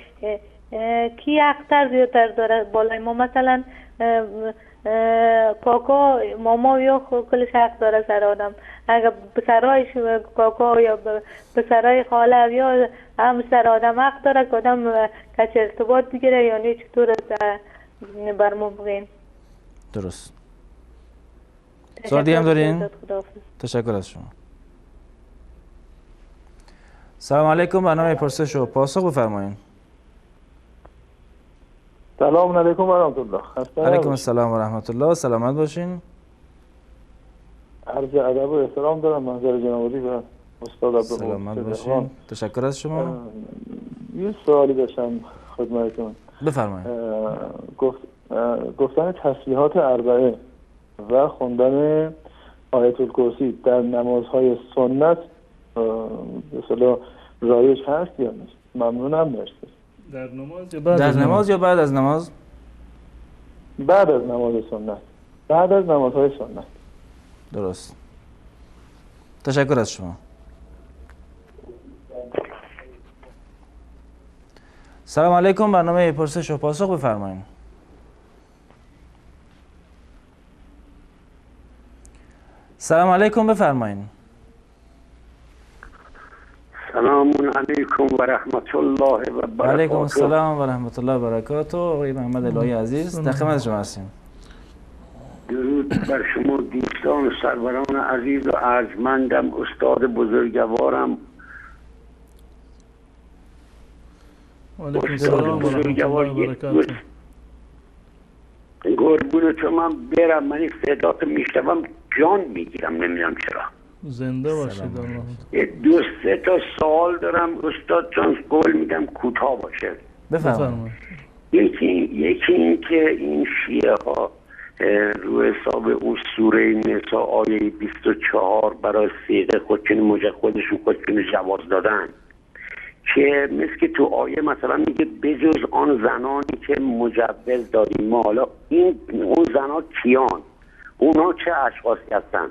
کی حق‌تر زیادتر داره بالای ما، مثلا کاکا ماما یا کلش حق داره سر آدم؟ اگر پسرای کاکا یا پسرای خاله یا همسر آدم حق داره که آدم کچه ارتباط بگیره یا نه؟ چطور برمون بگین؟ درست. سوال دیگه هم دارین؟ تشکر از شما. سلام علیکم. برنامه پرسش و پاسخ بفرمایید. سلام علیکم و رحمت الله. علیکم السلام و رحمت الله. سلامت باشین. عرض ادب و احترام دارم منظر جنابالی و استاد عبدالقدوس. سلامت باشین. تشکر از شما. یه سوالی داشتم خدمتتون. بفرمایید. گفتن تسبیحات اربعه و خوندن آیت الکرسی در نمازهای سنت مثلا رایج هست یا نیست؟ ممنونم. مرسی. در نماز یا بعد از نماز یا بعد از نماز؟ بعد از نماز سنت. بعد از نمازهای سنت. درست. تشکر از شما. سلام علیکم، برنامه پرسش و پاسخ بفرمایید. سلام علیکم بفرمایید. سلام علیکم و رحمت الله و برکاته. علیکم السلام و رحمت الله و برکاته. آقای محمد الهی عزیز در خدمت شما هستیم. درود بر شما دوستان و سروران عزیز و ارجمندم، استاد بزرگوارم. علیکم السلام و رحمت الله و برکاته. قربون تو من برم، من این صدات میشنوم جان میگیرم، نمیدونم چرا. زنده باشید. دو سه تا سوال دارم استاد جان، قول میدم کوتاه باشه. بفرمایید. یکی این که این شیعه ها روی حساب اون سوره نساء آیه 24 برای صیغه خودشون جواز دادن، که مثل که تو آیه مثلا میگه بجز آن زنانی که مجوز دادیم ما. حالا اون زنا کیان؟ اونا چه اشخاصی هستن؟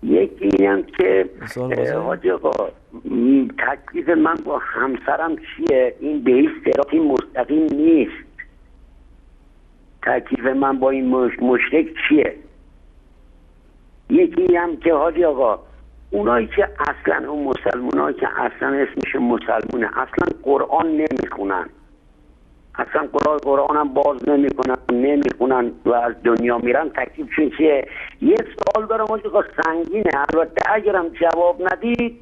یکی هم که حاجی آقا تکلیف من با همسرم چیه؟ این به هیچ صراطی مستقیم نیست. تکلیف من با این مشرک چیه؟ یکی هم که حاجی آقا اونایی که اصلا اون مسلمانایی که اصلا اسمش مسلمونه، اصلا قرآن نمیخونن، اصلا قرآن هم باز نمیخونن و از دنیا میرن، تکلیفشون چیه؟ یه سوال دارم حاجی آقا سنگینه، البته اگرم جواب ندید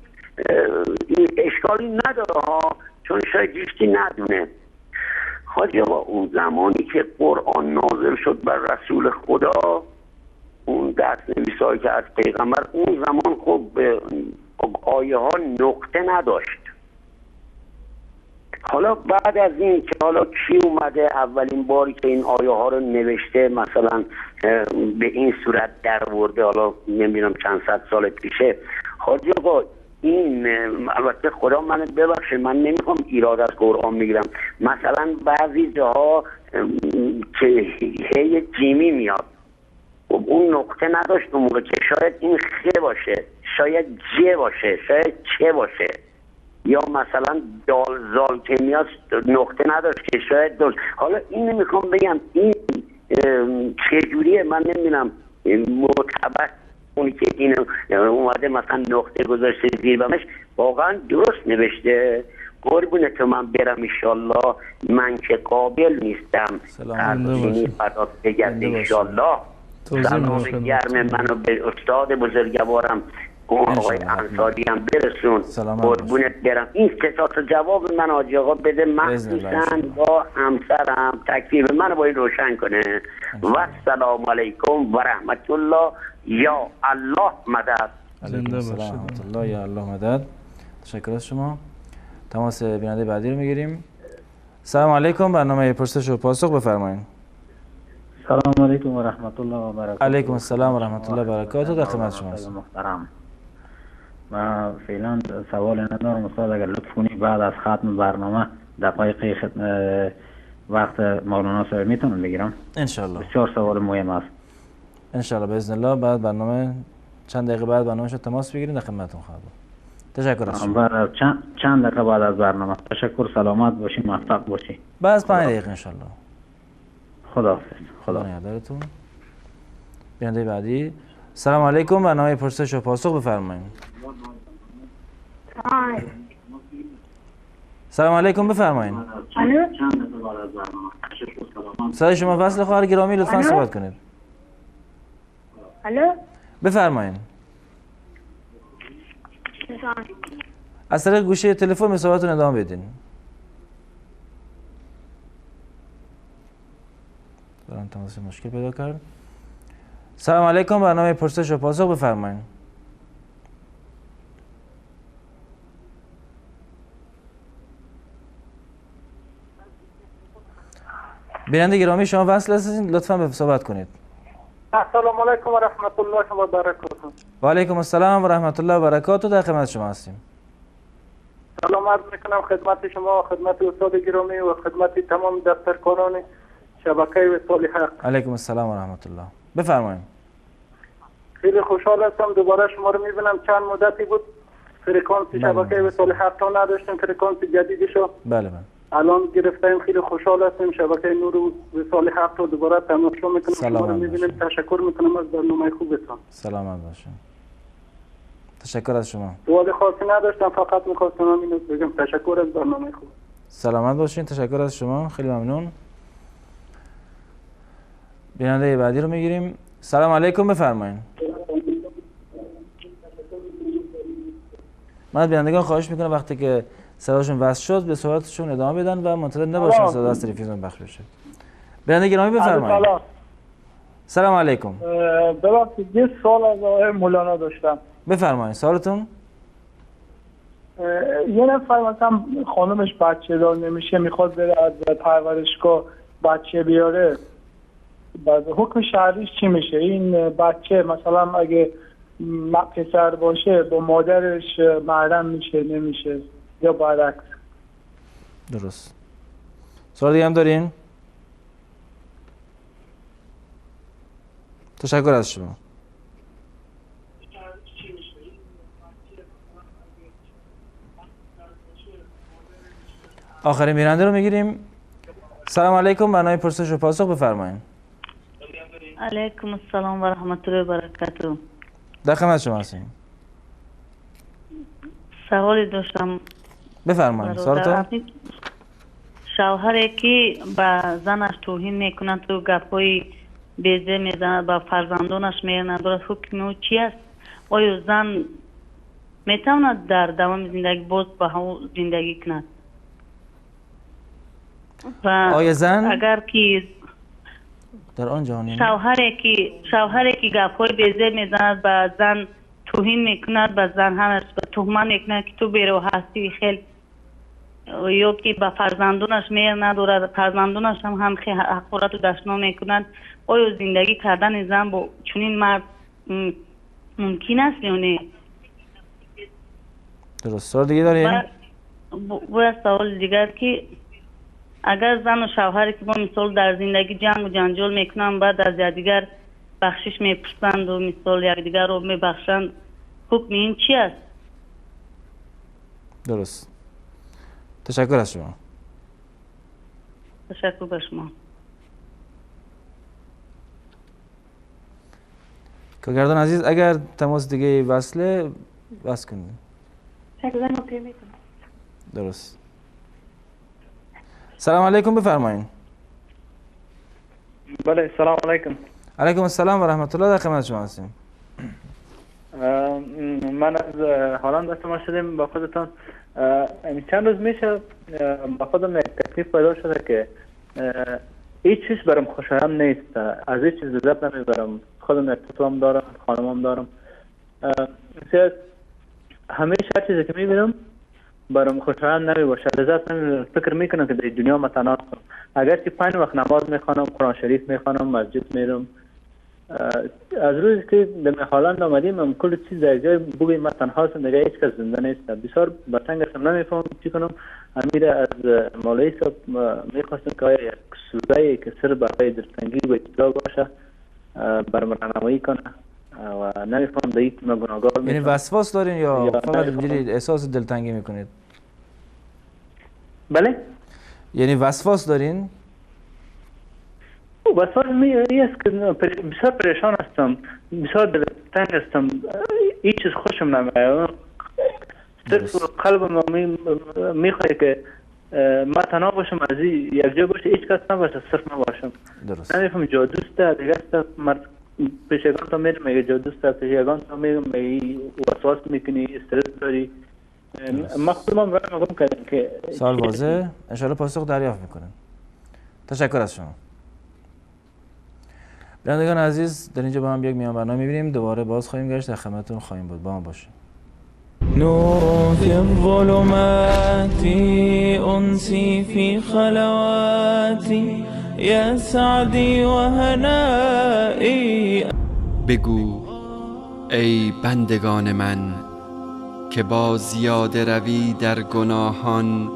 اشکالی نداره ها، چون شاید هیچکی ندونه. حاجی آقا اون زمانی که قرآن نازل شد بر رسول خدا، اون دست نویسایی که از پیغمبر، اون زمان خب آیه ها نقطه نداشت. حالا بعد از این که حالا کی اومده اولین باری که این آیه ها رو نوشته مثلا به این صورت در ورده، حالا نمیدونم چند صد سال پیشه. حاجی آقا این البته خدا من ببخشه، من نمیخوام ایراد از قرآن میگیرم، مثلا بعضی جاها که هی جیمی میاد، خب اون نقطه نداشت اون موقع، که شاید این خ باشه، شاید ج باشه، شاید چه باشه، یا مثلا دال زال که میاد نقطه نداشت که شاید دال. حالا این نمیخوام بگم این چجوریه، من نمیدونم معتبر اونی که اینو اومده مثلا نقطه گذاشته زیر بمش واقعا درست نوشته. قربون تو من برم انشالله، من که قابل نیستم ترسینی فدا بگرد انشالله. سلام گرم منو به استاد بزرگوارم آقای انصاری هم برسون، قربونت برم. این ستات جواب من حاجی آقا بده، مخصوصا با همسرم تکلیف منو باید روشن کنه. و السلام علیکم و رحمت الله، یا الله مدد. علیکم السلام و رحمت الله، یا الله مدد. تشکر از شما. تماس بیننده بعدی رو میگیریم. سلام علیکم، برنامه پرسش و پاسخ بفرمایید. سلام علیکم و رحمت الله و برکاته. علیکم السلام و رحمت الله و برکاته. در خدمت شما هستم. محترم، من فعلا سوال ندارم استاد، اگر لطف کنی بعد از ختم برنامه دقایق وقت مولانا صاحب میتونم بگیرم ان شاء الله. 4 سوال مهم است ان شاء الله باذن الله. بعد برنامه چند دقیقه بعد برنامه‌شو تماس بگیرید، در خدمتتون خواهم بود. تشکر از شما. بعد چند دقیقه بعد از برنامه. تشکر، سلامت باشی، موفق باشی. بعد از 5 دقیقه ان شاء الله. خداحافظ. خدا نگهدارتون. بیننده بعدی. سلام علیکم، برنامه پرسش و پاسخ بفرمایید. سلام علیکم بفرمایید. صدای شما وصل خواهر گرامی، لطفا صحبت کنید. الو بفرمایید. از طریق گوشه تلفن به صحبتتون ادامه بدین. دارم تماس مشکل پیدا کرد. سلام علیکم، برنامه پرسش و پاسخ بفرمایید. بیننده گرامی شما وصل هستید، لطفا به صحبت کنید. السلام علیکم و رحمت الله و برکاته. و علیکم السلام و رحمت الله و برکاته. در خدمت شما هستیم. سلام عرض میکنم خدمت شما، خدمت استاد گرامی و خدمت تمام دفترکاران شبکه وصال حق. علیکم السلام و رحمت الله. بفرمایید. خیلی خوشحال هستم دوباره شما رو میبینم. چند مدتی بود فرکانس شبکه وصال 7 تا نداشتیم، فرکانس جدیدشو بله بله الان گرفتیم، خیلی خوشحال هستیم. شبکه نور وصال 7 تا دوباره تماشا میکنیم، شما رو میبینیم. تشکر میکنم از برنامه خوبتون. سلامت باشین. تشکر از شما. سوال خاصی نداشتم، فقط میخواستم اینو بگم تشکر از برنامه خوب. سلامت باشین. تشکر از شما، خیلی ممنون. بیننده بعدی رو میگیریم. سلام علیکم، بفرمایید. من بینندگان خواهش میکنم وقتی که صداشون وصل شد به صحبتشون ادامه بدن و منتظر نباشن صدا از تلویزیون پخش بشه. بیننده گرامی بفرمایید. سلام علیکم. ببخشید یه سوال از آقای مولانا داشتم. بفرمایید سوالتون. یه نفر مثلا خانمش بچه دار نمیشه، میخواد بره از پرورشگاه بچه بیاره، بعد حکم شرعیش چی میشه؟ این بچه مثلا اگه پسر باشه با مادرش محرم میشه نمیشه یا برعکس؟ درست. سوال دیگه هم دارین؟ تشکر از شما. آخرین میرنده رو میگیریم. سلام علیکم، برنامه پرسش و پاسخ، بفرمایید. علیکم السلام و رحمت الله و برکاته. در خدمت شما هستیم. سوالی داشتم. بفرمایید. سوالتون. شوهری که به زنش توهین میکنه، تو گپای بیزه میزنه، به فرزندانش میگه، حکم او چی است؟ آیا زن میتواند در دوام زندگی باز به هم زندگی کند؟ و آیا زن اگر که در آن جهان شوهری که گپای بیزه میزند به زن توهین میکند، به زن همش به تهمت میکند که تو بیرو هستی خیلی، یا که به فرزندانش مهر ندارد، فرزندانش هم خیلی حقارت و دشنام میکنند، آیا زندگی کردن زن با چنین مرد ممکن است یا نه؟ درست. سوال دیگه دارین؟ و سوال دیگر که اگر زن و شوهری که با مثال در زندگی جنگ و جنجال میکنن، بعد از یکدیگر بخشش میپرسند و مثال یکدیگر رو میبخشند، حکم این چی است؟ درست. تشکر از شما. تشکر به شما. کارگردان عزیز اگر تماس دیگه وصله وصل کنید. درست. سلام علیکم، بفرمایید. بله سلام علیکم. علیکم السلام و رحمت الله، در خدمت شما هستیم. من از هلند هستم، شدیم با خودتان. چند روز میشه با خودم یک تکلیف پیدا شده که هیچ چیز برام خوشایند نیست، از هیچ چیز لذت نمیبرم. خودم یک طفلم دارم، خانمم دارم. همیشه هر چیزی که میبینم برام خوشایند نمیباشه، لذت نمیبرم. فکر میکنم که در دنیا متناقض کنم. اگر که 5 وقت نماز میخوانم، قرآن شریف میخوانم، مسجد میرم. از روزی که در هلند آمدیم هم کل چیز در جای بگویم من تنها هستم، دیگه هیچ کس زنده نیست. بسیار بتنگ هستم، نمیفهمم چی کنم. امیر از مولوی صاحب میخواستم که آیا یک سوره‌ای که سر برای دلتنگی و اطلاع باشه برام راهنمایی کنه و نمیفهمم در این من گناهگار میشم. یعنی وسواس دارین یا فقط اینجوری احساس دلتنگی میکنید؟ بله؟ یعنی وسواس دارین؟ وسواس است که بسیار پریشان هستم، بسیار دلتنگ هستم، هیچ چیز خوشم نمیاد. صرف قلبم میخواد که من تنها باشم، از یک جا باشه، هیچ کس نباشه، صرف من باشم. درست. نمیفهم جادوست دیگه است. مرد پیشگان تا میرم میگه جادوست، پیشگان تا میگم میگه وسواس میکنی، استرس داری. من خودم برای میگم که سوال واضحه، ان شاء الله پاسخ دریافت میکنن. تشکر از شما. بینندگان عزیز، در اینجا با هم یک میان برنامه میبینیم، دوباره باز خواهیم گشت، در خدمتتون خواهیم بود. با ما باشید. نور في الظلمات أنسي في خلواتي يا سعدي وهنائي. بگو ای بندگان من که با زیاده روی در گناهان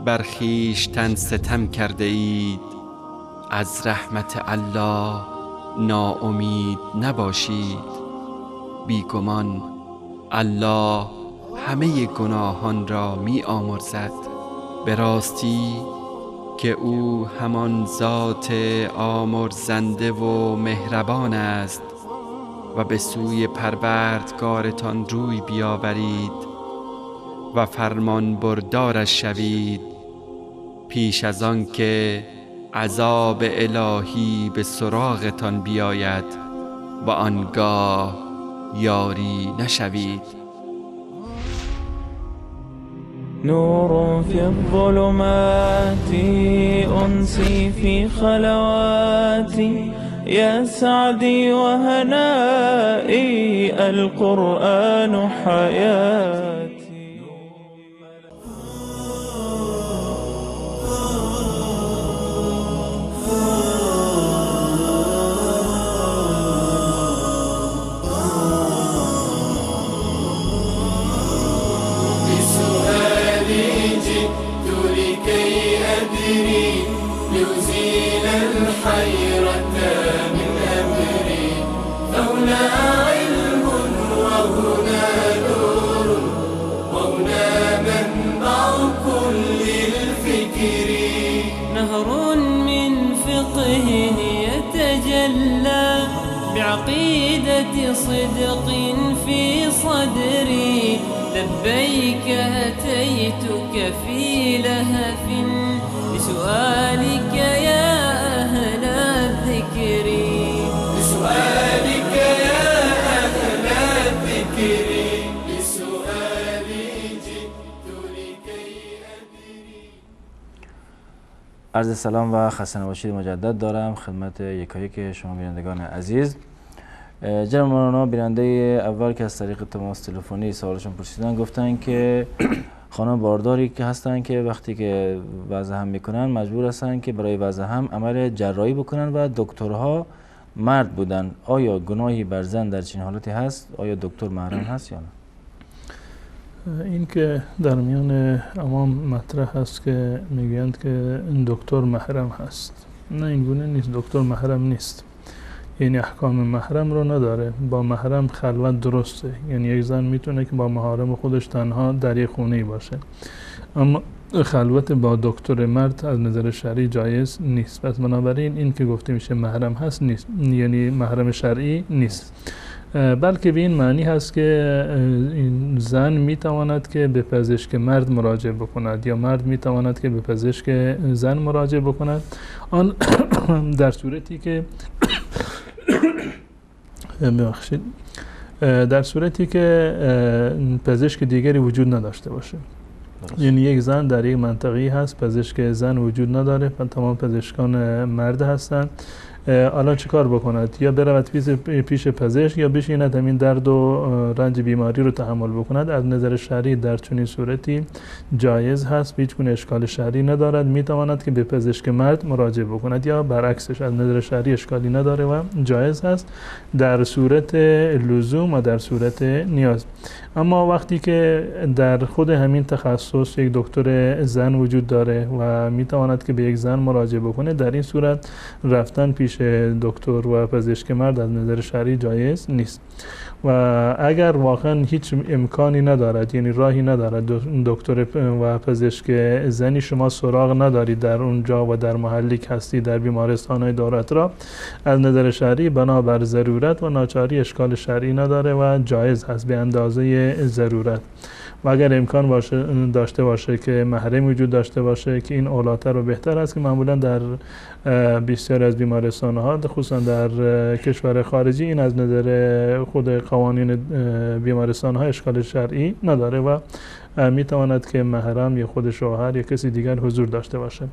بر خویشتن ستم کرده اید، از رحمت الله ناامید نباشید. بیگمان الله همه گناهان را می آمرزد. به راستی که او همان ذات آمرزنده و مهربان است و به سوی پروردگارتان روی بیاورید و فرمان بردارش شوید پیش از آن که عذاب الهی به سراغتان بیاید و آنگاه یاری نشوید. نور في الظلمات أنسي في خلواتي يا سعدي وهنائي القرآن حياتي. ليزيل الحيرة من أمري، فهنا علم وهنا نور وهنا منبع كل الفكر. نهر من فقه يتجلى بعقيدة صدق في صدري، لبيك أتيتك في لهف بسؤالك يا أهل الذكر. بسؤالك يا أهل الذكر، بسؤالي جئت لكي أدري. عرض سلام و خسته نباشید مجدد دارم خدمت یکایک شما بینندگان عزیز. جناب مولانا بیننده اول که از طریق تماس تلفنی سوالشون پرسیدن گفتن که خانم بارداری که هستن که وقتی که وضع هم میکنن مجبور هستن که برای وضع هم عمل جراحی بکنن و دکترها مرد بودن. آیا گناهی بر زن در چنین حالتی هست؟ آیا دکتر محرم هست یا نه؟ این که در میان عوام مطرح هست که میگویند که دکتر محرم هست. نه، این گونه نیست. دکتر محرم نیست، یعنی احکام محرم رو نداره. با محرم خلوت درسته، یعنی یک زن میتونه که با محارم خودش تنها در یک خونه باشه، اما خلوت با دکتر مرد از نظر شرعی جایز نیست. پس بنابراین این که گفته میشه محرم هست نیست، یعنی محرم شرعی نیست، بلکه به این معنی هست که زن میتواند که به پزشک مرد مراجعه بکند یا مرد میتواند که به پزشک زن مراجعه بکند، آن در صورتی که ببخشید در صورتی که پزشک دیگری وجود نداشته باشه. یعنی یک زن در یک منطقه‌ای هست، پزشک زن وجود نداره و تمام پزشکان مرد هستند. الان چه کار بکند؟ یا برود پیش پزشک یا بشیند همین درد و رنج بیماری رو تحمل بکند. از نظر شرعی در چنین صورتی جایز هست، هیچ گونه اشکال شرعی ندارد، میتواند که به پزشک مرد مراجعه بکند یا برعکسش از نظر شرعی اشکالی نداره و جایز هست در صورت لزوم و در صورت نیاز. اما وقتی که در خود همین تخصص یک دکتر زن وجود داره و میتواند که به یک زن مراجعه بکنه، در این صورت رفتن پیش دکتر و پزشک مرد از نظر شرعی جایز نیست. و اگر واقعا هیچ امکانی ندارد، یعنی راهی ندارد دکتر و پزشک زنی شما سراغ ندارید در اونجا و در محلی که هستی در بیمارستان‌های دولت را، از نظر شرعی بنابر ضرورت و ناچاری اشکال شرعی نداره و جایز هست به اندازه ضرورت. و اگر امکان داشته باشه که محرم وجود داشته باشه که این اولاتر و بهتر است، که معمولا در بسیاری از بیمارستان‌ها خصوصا در کشور خارجی این از نظر خود قوانین بیمارستان‌ها اشکال شرعی نداره و میتواند که محرم یا خود شوهر یا کسی دیگر حضور داشته باشه.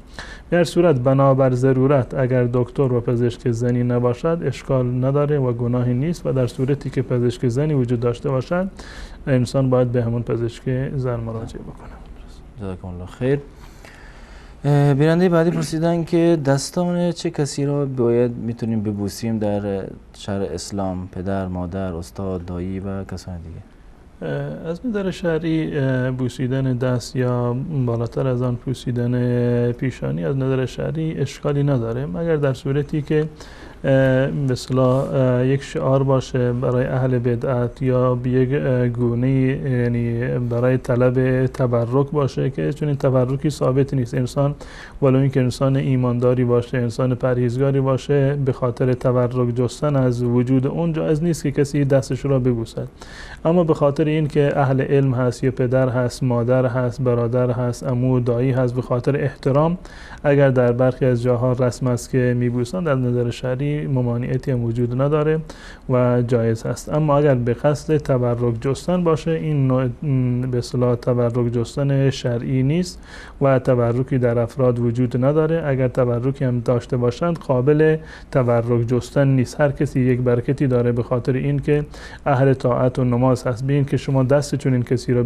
در صورت بنابر ضرورت اگر دکتر و پزشک زنی نباشد اشکال نداره و گناهی نیست، و در صورتی که پزشک زنی وجود داشته باشد انسان باید به همون پزشک زن مراجعه بکنه. جزاکم الله خیر. بیننده بعدی پرسیدن که دستان چه کسی را باید میتونیم ببوسیم در شرع اسلام؟ پدر، مادر، استاد، دایی و کسان دیگه. از نظر شرعی بوسیدن دست یا بالاتر از آن بوسیدن پیشانی از نظر شرعی اشکالی نداره، مگر در صورتی که به اصطلاح یک شعار باشه برای اهل بدعت یا به یک گونه یعنی برای طلب تبرک باشه که چون این تبرکی ثابت نیست. انسان ولو اینکه انسان ایمانداری باشه، انسان پرهیزگاری باشه، به خاطر تبرک جستن از وجود اون جایز نیست که کسی دستش را ببوسد. اما به خاطر اینکه اهل علم هست یا پدر هست، مادر هست، برادر هست، عمو، دایی هست، به خاطر احترام اگر در برخی از جاها رسم است که میبوسند، در نظر شرعی ممانعتی هم وجود نداره و جایز هست. اما اگر به قصد تبرک جستن باشه، این نوع به اصطلاح تبرک جستن شرعی نیست و تبرکی در افراد وجود نداره. اگر تبرکی هم داشته باشند قابل تبرک جستن نیست. هر کسی یک برکتی داره به خاطر اینکه اهل طاعت و نماز هست. ببین که شما دست چون این کسی را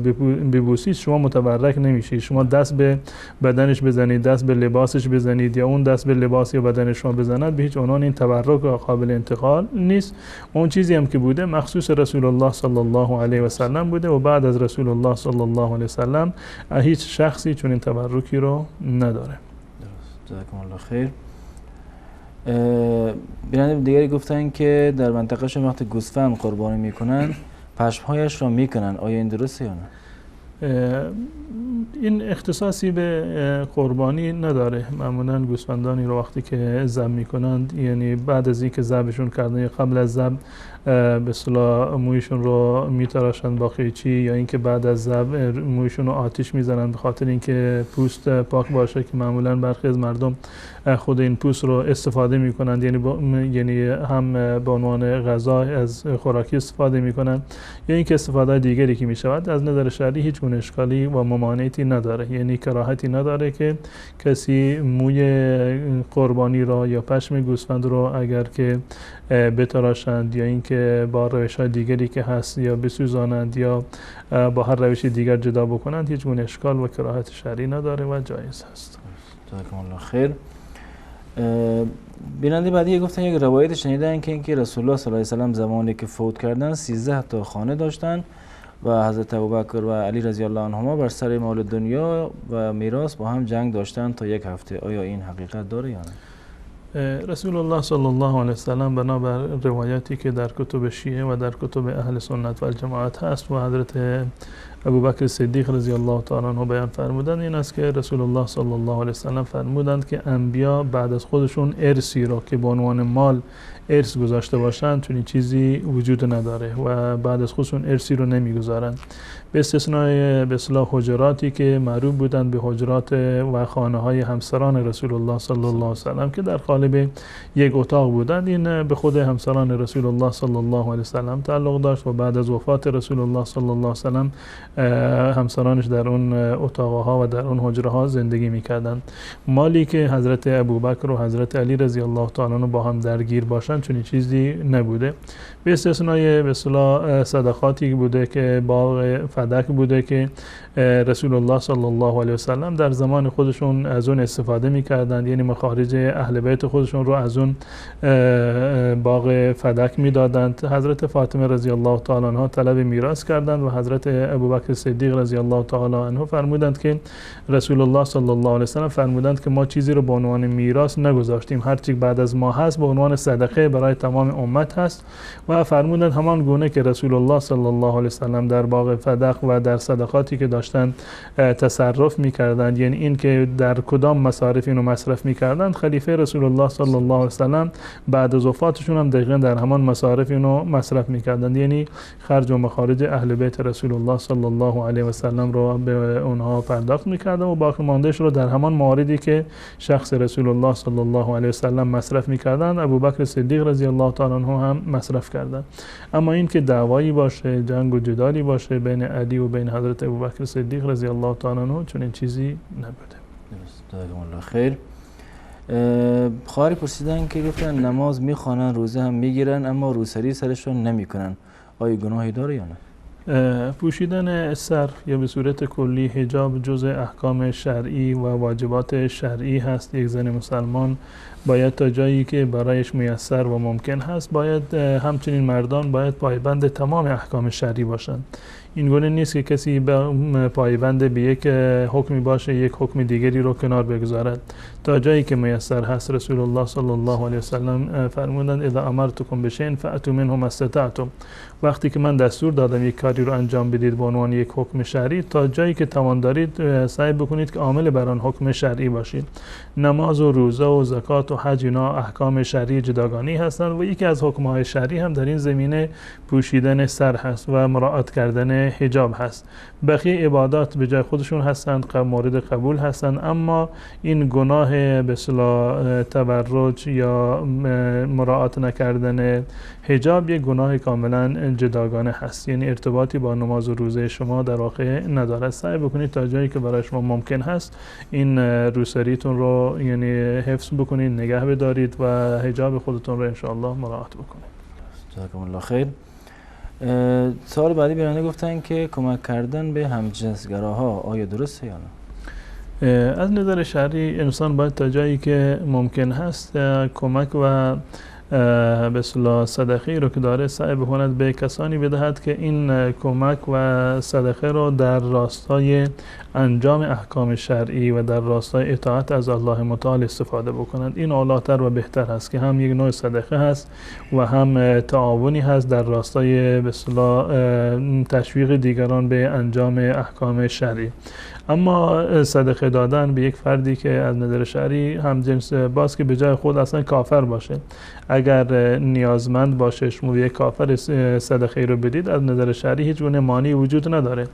ببوسید شما متبرک نمیشید. شما دست به بدنش بزنید، دست به لباسش بزنید یا اون دست به لباس یا بدن شما بزند، به هیچ عنوان این تبرک قابل انتقال نیست. اون چیزی هم که بوده مخصوص رسول الله صلی الله علیه و سلم بوده و بعد از رسول الله صلی الله علیه و سلم هیچ شخصی چون این تبرکی رو نداره. جزاکم الله خیر. بیننده دیگری گفتن که در منطقه شما وقتی گوسفند قربانی میکنن پشمهایش را میکنن، آیا این درسته یا نه؟ این اختصاصی به قربانی نداره. معمولا گوسفندانی رو وقتی که ذبح میکنند، یعنی بعد از اینکه ذبحشون کردن یا قبل از ذبح به اصطلاح مویشون رو میتراشند با قیچی، یا اینکه بعد از ذبح مویشون رو آتش میزنند به خاطر اینکه پوست پاک باشه، که معمولا برخی از مردم خود این پوست رو استفاده میکنند، یعنی هم به عنوان غذا از خوراکی استفاده میکنند، یا اینکه استفاده دیگری که میشود. از نظر شرعی هیچ گونه اشکالی و ممانعتی نداره، یعنی کراهتی نداره که کسی موی قربانی را یا پشم گوسفند رو اگر که بتراشند یا اینکه با روش‌های دیگری که هست یا بسوزانند یا با هر روش دیگر جدا بکنند، هیچ گونه اشکال و کراهت شرعی نداره و جایز هست. جزاکم الله خیر. بیننده بعدی گفتن یک روایت شنیدن که اینکه رسول الله صلی الله علیه و سلم زمانی که فوت کردن 13 تا خانه داشتن و حضرت ابوبکر و علی رضی الله عنهما بر سر مال دنیا و میراث با هم جنگ داشتن تا 1 هفته. آیا این حقیقت داره یا نه؟ رسول الله صلی الله علیه و سلم بنابر روایتی که در کتب شیعه و در کتب اهل سنت و الجماعت هست و حضرت ابوبکر صدیق رضی الله تعالی عنه بیان فرمودند، این است که رسول الله صلی الله علیه و سلم فرمودند که انبیا بعد از خودشون ارثی را که به عنوان مال ارث گذاشته باشند چون این چیزی وجود نداره و بعد از خودشون ارثی رو نمیگذارند، به استثنای به اصطلاح حجراتی که معروف بودند به حجرات و خانه های همسران رسول الله صلی الله علیه و سلم که در قالب یک اتاق بودند. این به خود همسران رسول الله صلی الله علیه و سلم تعلق داشت و بعد از وفات رسول الله صلی الله علیه و سلم همسرانش در اون اتاقها و در اون حجره ها زندگی میکردند. مالی که حضرت ابوبکر و حضرت علی رضی الله تعالی عنه با هم درگیر باشند چون این چیزی نبوده، به استثنای به اصطلاح صدقاتی بوده که باغ فدک بوده که رسول الله صلی الله علیه و سلم در زمان خودشون از اون استفاده میکردند، یعنی مخارج اهل بیت خودشون رو از اون باغ فدک میدادند. حضرت فاطمه رضی الله تعالی عنها طلب میراث کردند و حضرت ابوبکر صدیق رضی الله تعالی عنه فرمودند که رسول الله صلی الله علیه و سلم فرمودند که ما چیزی رو به عنوان میراث نگذاشتیم، هر چی بعد از ما هست به عنوان صدقه برای تمام امت هست. و فرمودند همان گونه که رسول الله صلی الله علیه و سلم در باغ فدق و در صدقاتی که داشتند تصرف می‌کردند، یعنی این که در کدام مصارف اینو مصرف می‌کردند، خلیفه رسول الله صلی الله علیه و سلم بعد از وفاتشون هم دقیقاً در همان مصارف اینو مصرف می‌کردند، یعنی خرج و مخارج اهل بیت رسول الله صلی الله علیه و سلم رو به اونها پرداخت می‌کردند و باقی ماندهش رو در همان مواردی که شخص رسول الله صلی الله علیه و سلم مصرف می‌کردند ابوبکر صدیق رضی الله تعالی عنه هم مصرف کردند. اما این که دعوایی باشه، جنگ و جدالی باشه بین علی و بین حضرت ابوبکر صدیق رضی الله تعالی عنه چون این چیزی نبوده. جزاکم الله خیر. خواهری پرسیدن که گفتن نماز میخوانن، روزه هم میگیرن اما روسری سرشون نمیکنن، آیا گناهی داره یا نه؟ پوشیدن سر یا به صورت کلی حجاب جزء احکام شرعی و واجبات شرعی هست. یک زن مسلمان باید تا جایی که برایش میسر و ممکن هست باید همچنین مردان باید پایبند تمام احکام شرعی باشند، این گونه نیست که کسی پایبند به یک حکمی باشه یک حکم دیگری رو کنار بگذارد تا جایی که میسر هست. رسول الله صلی الله علیه وسلم فرمودند اذا امرتکم بشیء فأتوا منه ما استطعتم، وقتی که من دستور دادم یک کاری رو انجام بدید به عنوان یک حکم شرعی، تا جایی که توان دارید سعی بکنید که عامل بر آن حکم شرعی باشید. نماز و روزه و زکات و حج اینا احکام شرعی جداگانه هستند و یکی از حکم‌های شرعی هم در این زمینه پوشیدن سر هست و مراعات کردن حجاب هست. بقیه عبادات به جای خودشون هستند، مورد قبول هستند، اما این گناه به اصطلاح تبرج یا مراعات نکردن حجاب یک گناه کاملا جداگانه هست، یعنی ارتباطی با نماز و روزه شما در واقع ندارد. سعی بکنید تا جایی که برای شما ممکن هست این روسریتون رو یعنی حفظ بکنید، نگه بدارید و حجاب خودتون رو انشاءالله مراعات بکنید. جزاکم الله خیر. سوال بعدی بیرانده گفتن که کمک کردن به همجنسگراها آیا درسته یا نه؟ از نظر شرعی انسان باید تا جایی که ممکن هست کمک و به اصطلاح صدقه رو که داره سعی بکند به کسانی بدهد که این کمک و صدقه رو در راستای انجام احکام شرعی و در راستای اطاعت از الله متعال استفاده بکنند. این اولاتر و بهتر هست که هم یک نوع صدقه هست و هم تعاونی هست در راستای به اصطلاح تشویق دیگران به انجام احکام شرعی. اما صدقه دادن به یک فردی که از نظر شرعی هم جنس باز که به جای خود اصلا کافر باشه، اگر نیازمند باشه شما به یک کافر صدقه رو بدید، از نظر شرعی هیچ گونه مانعی وجود نداره.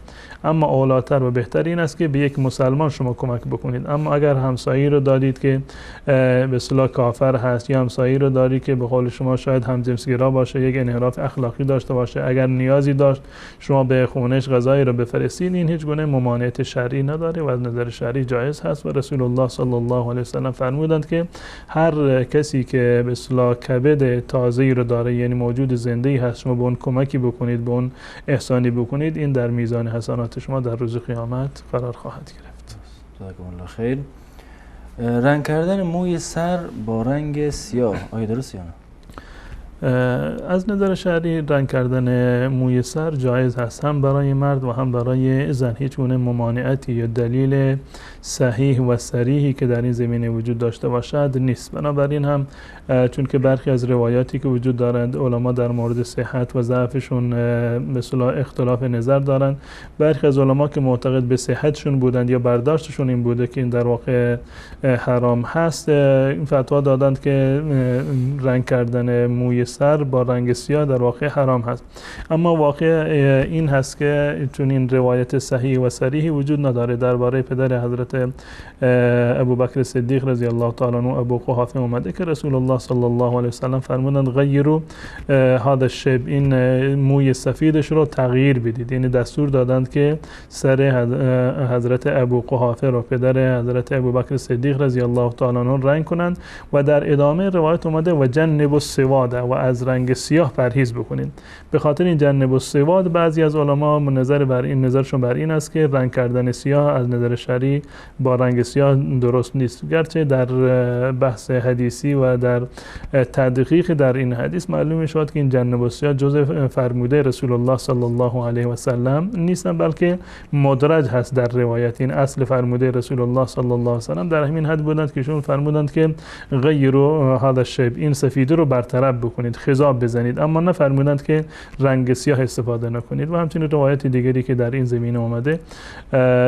اما اولاتر و بهتر این است که به یک مسلمان شما کمک بکنید. اما اگر همسایه‌ای رو دادید که به اصطلاح کافر هست یا همسایه‌ای رو دارید که به قول شما شاید همجنسگرا باشه، یک انحراف اخلاقی داشته باشه، اگر نیازی داشت شما به خونش غذایی رو بفرستید، این هیچ گونه ممانعت شرعی نداره و از نظر شرعی جایز هست. و رسول الله صلی الله علیه و سلم فرمودند که هر کسی که به اصطلاح کبد تازه‌ای رو داره، یعنی موجود زنده‌ای هست، شما به اون کمکی بکنید، به اون احسانی بکنید، این در میزان حسنات شما در روز قیامت قرار خواهد گرفت. جزاکم الله خیر. رنگ کردن موی سر با رنگ سیاه آیا درست یا نه؟ از نظر شرعی رنگ کردن موی سر جایز هست، هم برای مرد و هم برای زن. هیچ گونه ممانعتی یا دلیل صحیح و صریحی که در این زمینه وجود داشته باشد نیست. بنابراین هم چون که برخی از روایاتی که وجود دارند علما در مورد صحت و ضعفشون به اصطلاح اختلاف نظر دارند. برخی از علما که معتقد به صحتشون بودند یا برداشتشون این بوده که این در واقع حرام هست، این فتوا دادند که رنگ کردن موی سر با رنگ سیاه در واقع حرام هست. اما واقع این هست که چون این روایت صحیح و صریحی وجود نداره. درباره پدر حضرت ابوبکر صدیق رضی الله تعالی عنه ابو قحافه اومده که رسول الله صلی الله علیه و سلم فرمودند غیروا هذا الشیب، این موی سفیدش رو تغییر بدید. یعنی دستور دادند که سر حضرت ابو قحافه رو پدر حضرت ابوبکر صدیق رضی الله تعالی عنه رنگ کنند و در ادامه روایت اومده و جنبوا السواد، و از رنگ سیاه پرهیز بکنید. به خاطر این جنبوا السواد بعضی از علما نظرشون بر این است که رنگ کردن سیاه از نظر شرعی با رنگ سیاه درست نیست، گرچه در بحث حدیثی و در تدقیق در این حدیث معلوم می‌شود که این جنبوا السیاه جزء فرموده رسول الله صلی الله علیه و سلم نیستن، بلکه مدرج هست در روایت. این اصل فرموده رسول الله صلی الله علیه و سلم در همین حد بودند که ایشون فرمودند که غیروا هذا الشیب، این سفیدی رو برطرف بکنید، خضاب بزنید، اما نفرمودند که رنگ سیاه استفاده نکنید. و همچنین روایت دیگری که در این زمینه آمده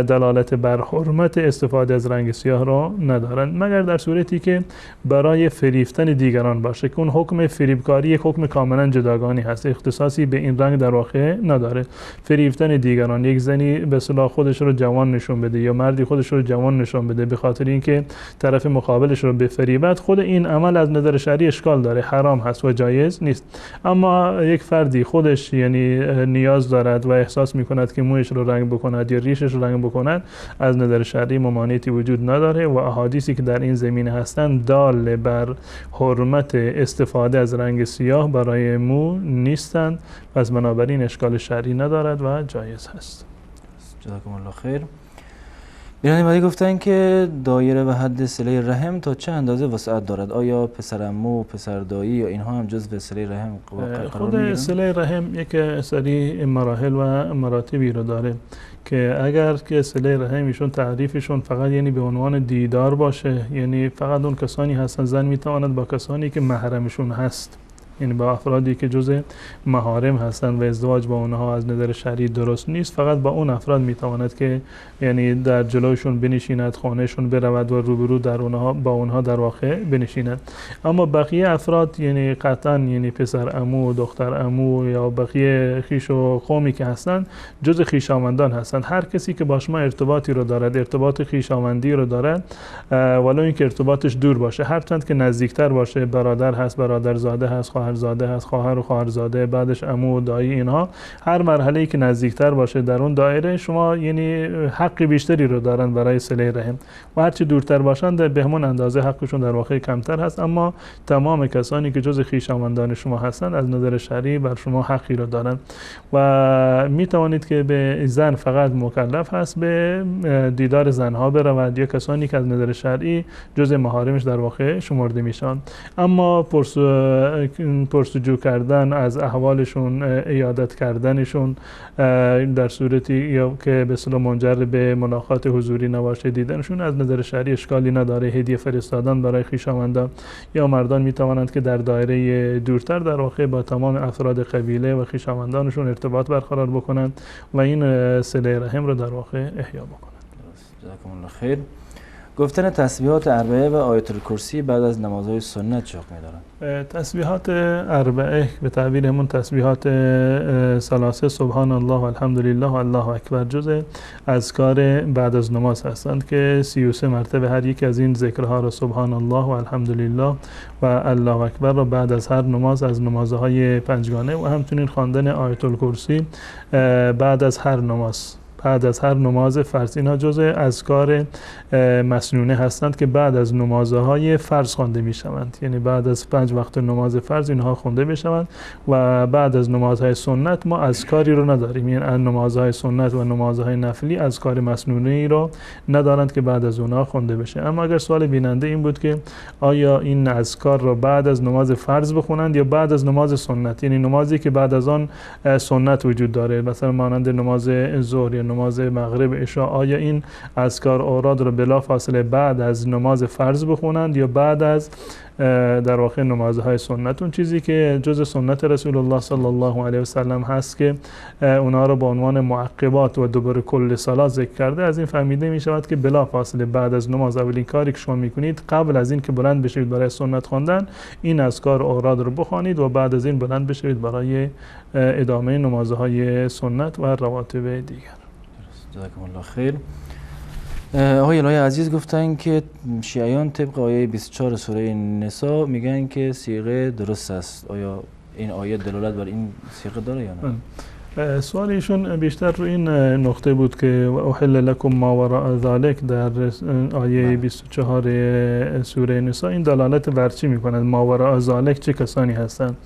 دلالت بر حرمت استفاده از رنگ سیاه را ندارند، مگر در صورتی که برای فریفتن دیگران باشه که اون حکم فریبکاری یک حکم کاملا جداگانه هست، اختصاصی به این رنگ در واقع نداره. فریفتن دیگران، یک زنی به اصطلاح خودش رو جوان نشون بده یا مردی خودش رو جوان نشون بده به خاطر اینکه طرف مقابلش رو بفریبد، خود این عمل از نظر شرعی اشکال داره، حرام هست و جایز نیست. اما یک فردی خودش یعنی نیاز دارد و احساس میکند که مویش رو رنگ بکند یا ریشش رو رنگ بکند، از نظر شرعی ممانعتی وجود نداره و احادیثی که در این زمینه هستند دال بر حرمت استفاده از رنگ سیاه برای مو نیستند، پس بنابراین اشکال شرعی ندارد و جایز هست. جزاکم الله خیر. بیرانی بعدی گفتن که دایره و حد صله رحم تا چه اندازه وسعت دارد؟ آیا پسر عمو، پسر دایی یا اینها هم جزو صله رحم قرار خود میگیرن؟ صله رحم یک سری مراحل و مراتبی رو داره که اگر که صله رحم ایشون تعریفشون فقط یعنی به عنوان دیدار باشه، یعنی فقط اون کسانی هستن، زن میتواند با کسانی که محرمشون هست، یعنی با افرادی که جزء محارم هستند و ازدواج با اونها از نظر شرعی درست نیست، فقط با اون افراد میتواند که یعنی در جلوشون بنشیند، خانهشون برود و روبرو در اونها با اونها در واقع بنشیند. اما بقیه افراد یعنی قطعا یعنی پسر عمو، دختر عمو یا بقیه خیش و قومی که هستند جزء خویشاوندان هستند. هر کسی که با شما ارتباطی رو دارد، ارتباط خویشاوندی رو دارد، ولو اینکه ارتباطش دور باشه، هرچند که نزدیکتر باشه، برادر هست، برادرزاده هست، خواهرزاده هست، خواهر و خواهرزاده، بعدش عمو و دایی، اینها هر مرحله‌ای که نزدیکتر باشه در اون دایره شما یعنی حق بیشتری رو دارن برای صله رحم و هرچی دورتر باشن به همون اندازه حقشون در واقع کمتر هست. اما تمام کسانی که جز خویشاوندان شما هستند از نظر شرعی بر شما حقی رو دارن و می توانید که به زن فقط مکلف هست به دیدار زنها برود یا کسانی که از نظر شرعی جز محارمش در واقع شمرده میشن. اما پرسجو کردن از احوالشون، عیادت کردنشون در صورتی یا که به اصطلاح منجر به ملاقات حضوری نباشه، دیدنشون از نظر شرعی اشکالی نداره. هدیه فرستادن برای خویشاوندان یا مردان می توانند که در دایره دورتر در واقع با تمام افراد قبیله و خویشاوندانشون ارتباط برقرار بکنند و این صله رحم رو در واقع احیا بکنند. جزاکم الله خیر. گفتن تسبیحات اربعه و آیت الکرسی بعد از نمازهای سنت چه حکمی دارند؟ تسبیحات اربعه به تعبیر همون تسبیحات ثلاثه سبحان الله و الحمدلله و الله اکبر جزء اذکار بعد از نماز هستند که 33 مرتبه هر یک از این ذکرها را سبحان الله و الحمدلله و الله اکبر را بعد از هر نماز از نمازهای پنجگانه و همچنین خواندن آیت الکرسی بعد از هر نماز، بعد از هر نماز فرض، اینها جزء اذکار مسنونه هستند که بعد از نمازهای فرض خوانده می شوند. یعنی بعد از 5 وقت نماز فرض اینها خوانده می شوند و بعد از نمازهای سنت ما اذکاری رو نداریم. یعنی نمازهای سنت و نمازهای نفلی اذکار مسنونه ای رو ندارند که بعد از اونها خوانده بشه. اما اگر سوال بیننده این بود که آیا این اذکار رو بعد از نماز فرض بخونند یا بعد از نماز سنت، یعنی نمازی که بعد از آن سنت وجود داره، مثلا مانند نماز ظهر یا نماز مغرب، عشاء، آیا این اذکار اوراد رو بلا فاصله بعد از نماز فرض بخونند یا بعد از در واقع نمازهای سنت؟ اون چیزی که جز سنت رسول الله صلی الله علیه و سلم هست که اونها رو به عنوان معقبات و دوباره کل صلات ذکر کرده، از این فهمیده می شود که بلا فاصله بعد از نماز اولین کاری که شما میکنید قبل از این که بلند بشید برای سنت خواندن این اذکار اوراد رو بخوانید و بعد از این بلند بشید برای ادامه نمازهای سنت و رواتب دیگر. جزاکم الله خیر. آقای الهی عزیز گفتن که شیعیان طبق آیه 24 سوره نساء میگن که صیغه درست است. آیا این آیه دلالت بر این صیغه داره یا نه؟ سوال ایشون بیشتر رو این نقطه بود که احل لکم ما وراء ذلک در آیه 24 سوره نساء این دلالت بر چی میکند؟ ما وراء ذلک چه کسانی هستند؟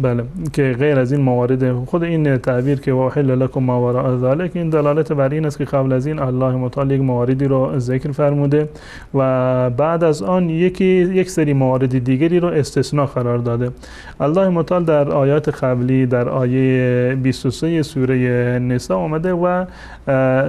بله، که غیر از این موارد، خود این تعبیر که احل لکم ما وراء ذلک این دلالت بر این است که قبل از این الله متعال یک مواردی رو ذکر فرموده و بعد از آن یک سری موارد دیگری رو استثناء قرار داده. الله متعال در آیات قبلی در آیه 23 سوره نساء آمده و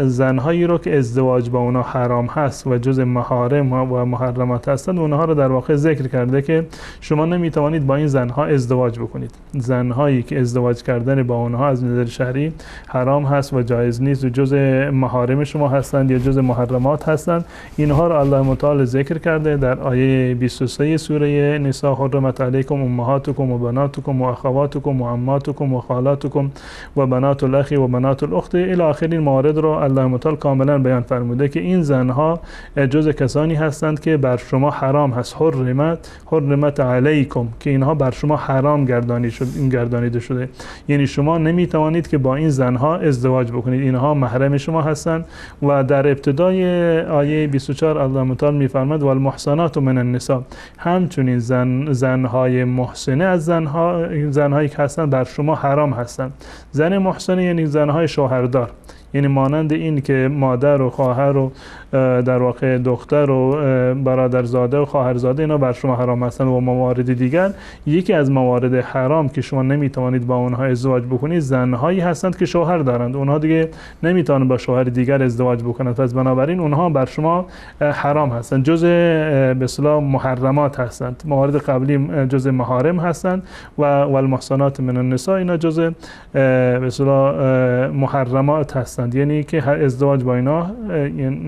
زنهایی رو که ازدواج با اونا حرام هست و جز محارم و محرمات هستند اونها رو در واقع ذکر کرده که شما نمیتوانید با این زنها ازدواج بکنید. زنهایی که ازدواج کردن با اونها از نظر شرعی حرام هست و جایز نیست و جز محارم شما هستند یا جز محرمات هستند، اینها رو الله متعال ذکر کرده در آیه 23 سوره نساء. حرمت علیکم امهاتکم و بناتکم و اخواتکم و عماتکم و خالاتکم و بنات الاخ و بنات الاخت الی آخر این موارد رو الله متعال کاملا بیان فرموده که این زنها جز کسانی هستند که بر شما حرام هست. حرمت علیکم، که اینها بر شما حرام گردانیده شده، یعنی شما نمیتوانید که با این زنها ازدواج بکنید، اینها محرم شما هستند. و در ابتدای آیه 24 الله متعال میفرماد والمحصنات من النساء، همچنین زنهای محسنه از زنهایی که هستند بر شما حرام هستند. زن محسنه یعنی زنهای شوهردار، یعنی مانند این که مادر و خواهر و در واقع دختر و برادرزاده و خواهرزاده اینا بر شما حرام هستند و موارد دیگر، یکی از موارد حرام که شما نمیتوانید با اونها ازدواج بکنید زنهایی هستند که شوهر دارند، اونها دیگه نمیتونن با شوهر دیگر ازدواج بکنند، پس بنابراین اونها بر شما حرام هستند، جزء به اصطلاح محرمات هستند. موارد قبلی جزء محارم هستند و المحصنات من النساء اینا جزء به اصطلاح محرمات هستند، یعنی که ازدواج با اینا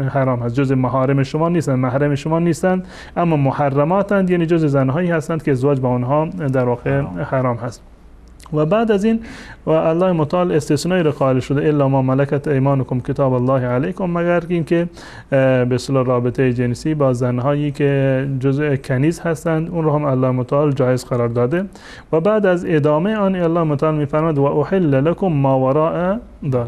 حرام هست، جزء محارم شما نیستند، محرم شما نیستند، اما محرماتند، یعنی جزء زنهایی هستند که ازدواج با اونها در واقع حرام هست. و بعد از این و الله متعال استثنایی را قائل شده الا ما ملکت ایمانکم کتاب الله علیکم، مگر اینکه به اصطلاح رابطه جنسی با زنهایی که جزء کنیز هستند اون رو هم الله متعال جایز قرار داده. و بعد از ادامه آن الله متعال میفرماد و احل لکم ما وراء ذلک،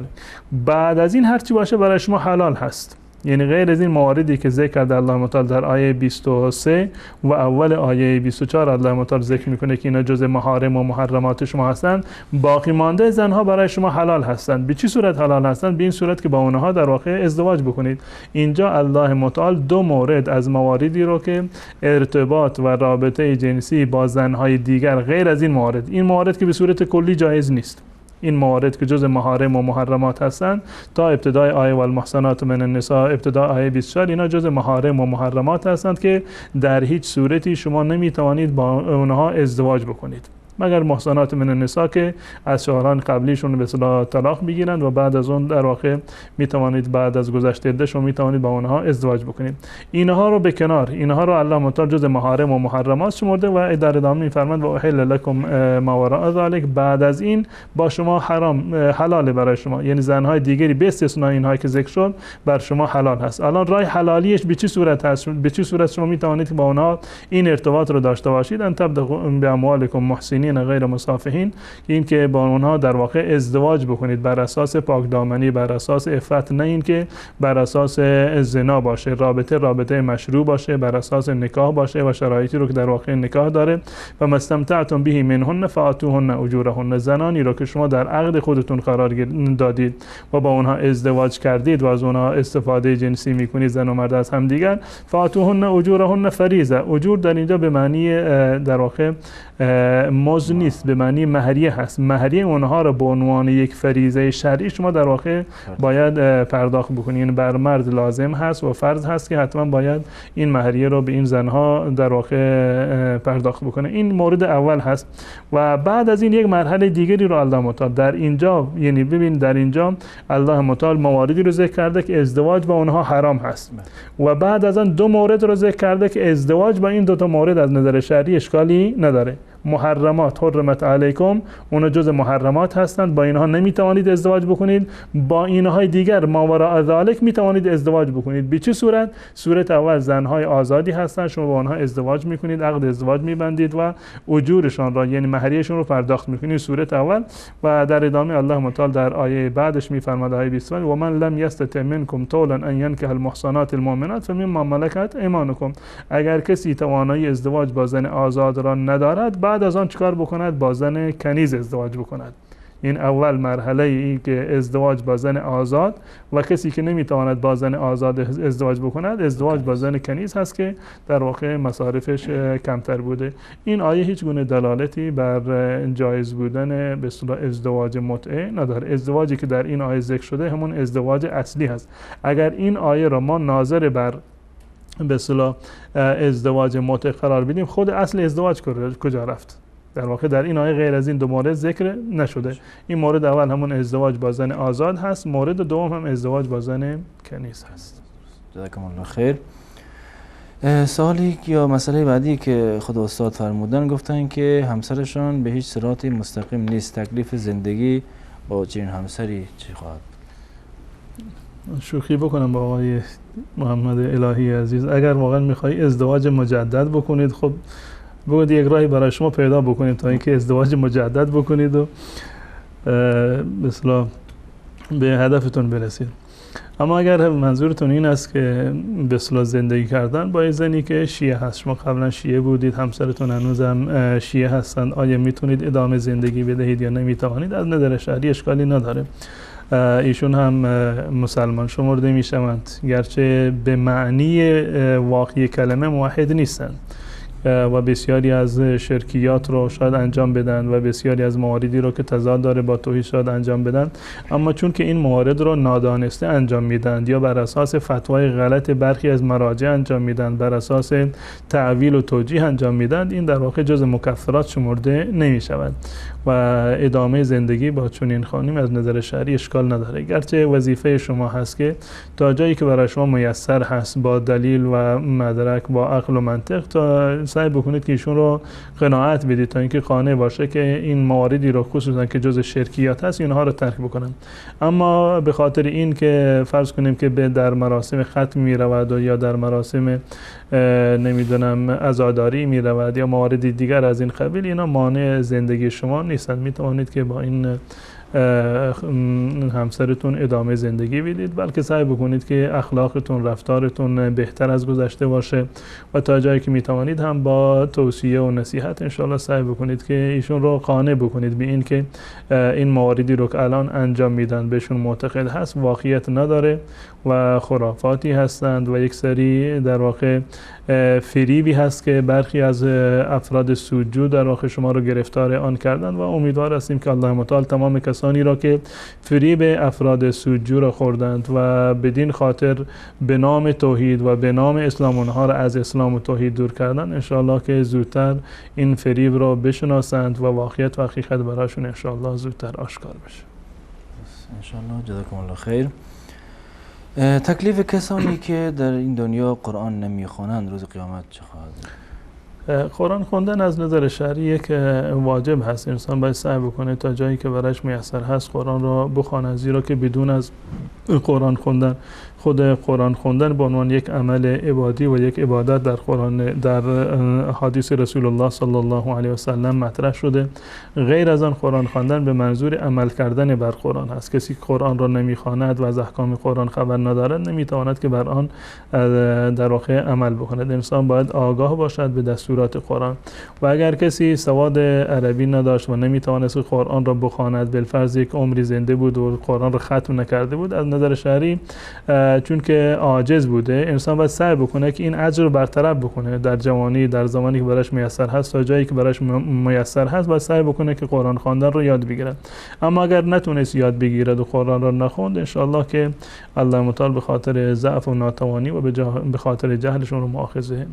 بعد از این هر چی باشه برای شما حلال هست، یعنی غیر از این مواردی که ذکر کرده الله متعال در آیه 23 و اول آیه 24 الله متعال ذکر میکنه که اینا جزء محارم و محرمات شما هستند، باقی مانده زنها برای شما حلال هستند. به چه صورت حلال هستند؟ به این صورت که با اونها در واقع ازدواج بکنید. اینجا الله متعال دو مورد از مواردی رو که ارتباط و رابطه جنسی با زنهای دیگر غیر از این موارد که به صورت کلی جایز نیست، این موارد که جز محارم و محرمات هستند تا ابتدای آیه و المحصنات من النساء ابتدای آیه 24 اینا جز محارم و محرمات هستند که در هیچ صورتی شما نمیتوانید با اونها ازدواج بکنید مگر محصنات من النساء که از شوهران قبلیشون به اصطلاح طلاق بگیرند و بعد از اون در واقع میتوانید بعد از گذشت عدهشون میتوانید با اونها ازدواج بکنید. اینها رو به کنار، اینها رو الله متعال جز محارم و محرمات شمرده و در ادامه میفرماد و احل لکم ما وراء ذلک، بعد از این با شما حلال برای شما، یعنی زنهای دیگری به استثنای اینهایی که ذکر شد بر شما حلال هست. الان راه حلالیش به چه صورت هست؟ به چه صورت شما میتوانید با اونها این ارتباط رو داشته باشید؟ ان تبدأوا باموالکم محسنین غیر مصافحین، این که با اونها در واقع ازدواج بکنید بر اساس پاکدامنی، بر اساس عفت، نه این که بر اساس زنا باشه، رابطه مشروع باشه، بر اساس نکاح باشه و شرایطی رو که در واقع نکاح داره. و مستمتعتم به منهن فآتوهن اجورهن، زنانی رو که شما در عقد خودتون قرار دادید و با اونها ازدواج کردید و از اونها استفاده جنسی میکنید، زن و مرد از هم دیگر، فآتوهن اجورهن فریضه، اجور در اینجا به معنی در واقع مزد نیست، به معنی مهریه هست. مهریه اونها رو به عنوان یک فریضه شرعی شما در واقع باید پرداخت بکنید، یعنی بر مرد لازم هست و فرض هست که حتما باید این مهریه رو به این زنها در واقع پرداخت بکنه. این مورد اول هست. و بعد از این یک مرحله دیگری رو الله متعال در اینجا، یعنی ببین در اینجا الله متعال مواردی رو ذکر کرده که ازدواج با اونها حرام هست و بعد از آن دو مورد رو ذکر کرده که ازدواج با این دو تا مورد از نظر شرعی اشکالی نداره. محرمات حرمت علیکم، اونا جز محرمات هستند، با اینها نمیتوانید ازدواج بکنید. با اینهای دیگر ما وراء ذلک میتوانید ازدواج بکنید. به چه صورت؟ صورت اول زنهای آزادی هستند، شما با آنها ازدواج میکنید، عقد ازدواج میبندید و اجورشان را یعنی مهریهشون رو پرداخت میکنید، صورت اول. و در ادامه الله متعال در آیه بعدش میفرماد آیه 20 و من لم یستطع منکم طولا ان ینکح المحصنات المؤمنات فمما ملکت ایمانکم، اگر کسی توانایی ازدواج با زن آزاد را ندارد بعد از آن چکار بکند؟ با زن کنیز ازدواج بکند. این اول مرحله این که ازدواج با زن آزاد و کسی که نمیتواند با زن آزاد ازدواج بکند، ازدواج با زن کنیز هست که در واقع مصارفش کمتر بوده. این آیه هیچ گونه دلالتی بر جایز بودن به اصطلاح ازدواج متعه نداره. ازدواجی که در این آیه ذکر شده همون ازدواج اصلی هست. اگر این آیه را ما ناظر بر به اصطلاح ازدواج متعه قرار بدیم، خود اصل ازدواج کجا رفت؟ در واقع در این آیه غیر از این دو مورد ذکر نشده. این مورد اول همون ازدواج با زن آزاد هست، مورد دوم هم ازدواج با زن کنیز هست. جزاکم الله خیر. سوالی یا مسئله بعدی که خود استاد فرمودن، گفتن که همسرشان به هیچ صراطی مستقیم نیست، تکلیف زندگی با چنین همسری چی خواهد؟ شوخی بکنم با آقای محمد الهی عزیز، اگر واقعا میخوایی ازدواج مجدد بکنید، خب بگید یک راهی برای شما پیدا بکنید تا اینکه ازدواج مجدد بکنید و مثلا به هدفتون برسید. اما اگر منظورتون این است که به اصطلاح زندگی کردن با زنی که شیعه هست، شما قبلا شیعه بودید، همسرتون هنوزم شیعه هستند، آیا میتونید ادامه زندگی بدهید یا نمیتوانید؟ از نظر شرعی اشکالی نداره. ایشون هم مسلمان شمرده می شوند، گرچه به معنی واقعی کلمه موحد نیستند و بسیاری از شرکیات رو شاید انجام بدن و بسیاری از مواردی رو که تضاد داره با توحید شاید انجام بدن، اما چون که این موارد رو نادانسته انجام میدن یا بر اساس فتوای غلط برخی از مراجع انجام میدن، بر اساس تعویل و توجیه انجام میدن، این در واقع جز مکفرات شمرده نمی شود و ادامه زندگی با چنین خانم از نظر شرعی اشکال نداره. گرچه وظیفه شما هست که تا جایی که برای شما میسر هست با دلیل و مدرک با عقل و منطق تا سعی بکنید که ایشون رو قناعت بدید تا اینکه قانع باشه که این مواردی رو خصوصا که جز شرکیات هست اینها رو ترک بکنن. اما به خاطر این که فرض کنیم که در مراسم ختم می رود و یا در مراسم نمیدونم عزاداری می رود یا موارد دیگر از این قبیل، اینا مانع زندگی شما نیستند. می توانید که با این همسرتون ادامه زندگی بدید، بلکه سعی بکنید که اخلاقتون رفتارتون بهتر از گذشته باشه و تا جایی که میتوانید هم با توصیه و نصیحت انشالله سعی بکنید که ایشون رو قانع بکنید به این که این مواردی رو که الان انجام میدن بهشون معتقد هست واقعیت نداره و خرافاتی هستند و یک سری در واقع فریبی هست که برخی از افراد سودجو در واقع شما رو گرفتار آن کردن و امیدوار هستیم که الله متعال تمام کسانی را که فریب افراد سودجو را خوردند و بدین خاطر به نام توحید و به نام اسلام اونها را از اسلام و توحید دور کردن، انشاءالله که زودتر این فریب را بشناسند و واقعیت و حقیقت براشون انشاءالله زودتر آشکار بشه. انشاءالله. جزاکم الله خیر. تکلیف کسانی که در این دنیا قرآن نمیخوانند روز قیامت چه خواهد بود؟ قرآن خوندن از نظر شرعی یک واجب هست. انسان باید سعی بکنه تا جایی که برایش میسر هست قرآن را بخواند، زیرا که بدون از قرآن خوندن، خود قرآن خوندن به عنوان یک عمل عبادی و یک عبادت در قرآن در حدیث رسول الله صلی الله علیه و سلم مطرح شده. غیر از آن قرآن خواندن به منظور عمل کردن بر قرآن است. کسی که قرآن را نمیخواند و از احکام قرآن خبر ندارد نمیتواند که بر آن در واقع عمل بکند. انسان باید آگاه باشد به دستورات قرآن و اگر کسی سواد عربی نداشت و نمیتوانست قرآن را بخواند، بالفرض یک عمری زنده بود و قرآن را ختم نکرده بود، از نظر شرعی چون که عاجز بوده، انسان باید سعی بکنه که این اجر رو برطرف بکنه در جوانی، در زمانی که براش میسر هست، تا جایی که براش میسر هست باید سعی بکنه که قرآن خواندن رو یاد بگیرد. اما اگر نتونست یاد بگیرد و قرآن رو نخوند، انشاءالله که الله متعال به خاطر ضعف و ناتوانی و به خاطر جهلشون رو مؤاخذه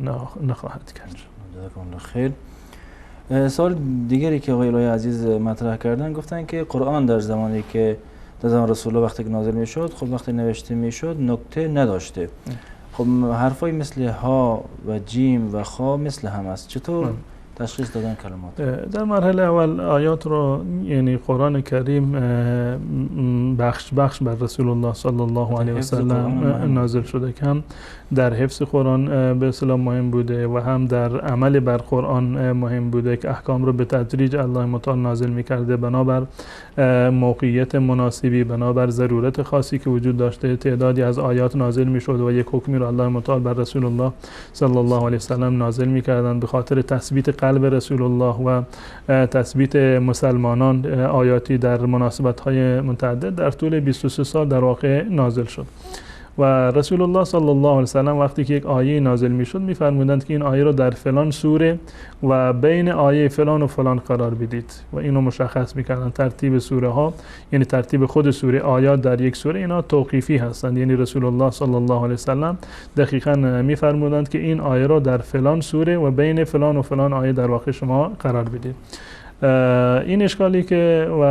نخواهد کرد. جزاکم الله خیر. سوال دیگری که آقای الهی عزیز مطرح کردن، گفتن که قرآن در زمانی که در زمان رسول الله وقتی که نازل میشد، خب وقتی نوشته میشد نکته نداشته. خب حرفای مثل ها و جیم و خا مثل هم است، چطور تشخیص دادن کلمات؟ در مرحله اول آیات رو، یعنی قرآن کریم بخش بر رسول الله صلی الله علیه و سلم نازل شده که هم در حفظ قرآن به اصطلاح مهم بوده و هم در عمل بر قرآن مهم بوده که احکام رو به تدریج الله متعال نازل می‌کرده بنابر موقعیت مناسبی، بنابر ضرورت خاصی که وجود داشته. تعدادی از آیات نازل می‌شد و یک حکمی رو الله متعال بر رسول الله صلی الله علیه و سلم نازل می‌کردند به خاطر تثبیت قلب رسول الله و تثبیت مسلمانان. آیاتی در مناسبت‌های متعدد در طول 23 سال در واقع نازل شد و رسول الله صلی الله علیه و سلم وقتی که یک آیه نازل میشد میفرمودند که این آیه رو در فلان سوره و بین آیه فلان و فلان قرار بدید و اینو مشخص میکردن. ترتیب سوره ها، یعنی ترتیب خود سوره، آیات در یک سوره، اینا توقیفی هستند، یعنی رسول الله صلی الله علیه و سلم دقیقاً میفرمودند که این آیه رو در فلان سوره و بین فلان و فلان آیه در واقع شما قرار بدید. این اشکالی که و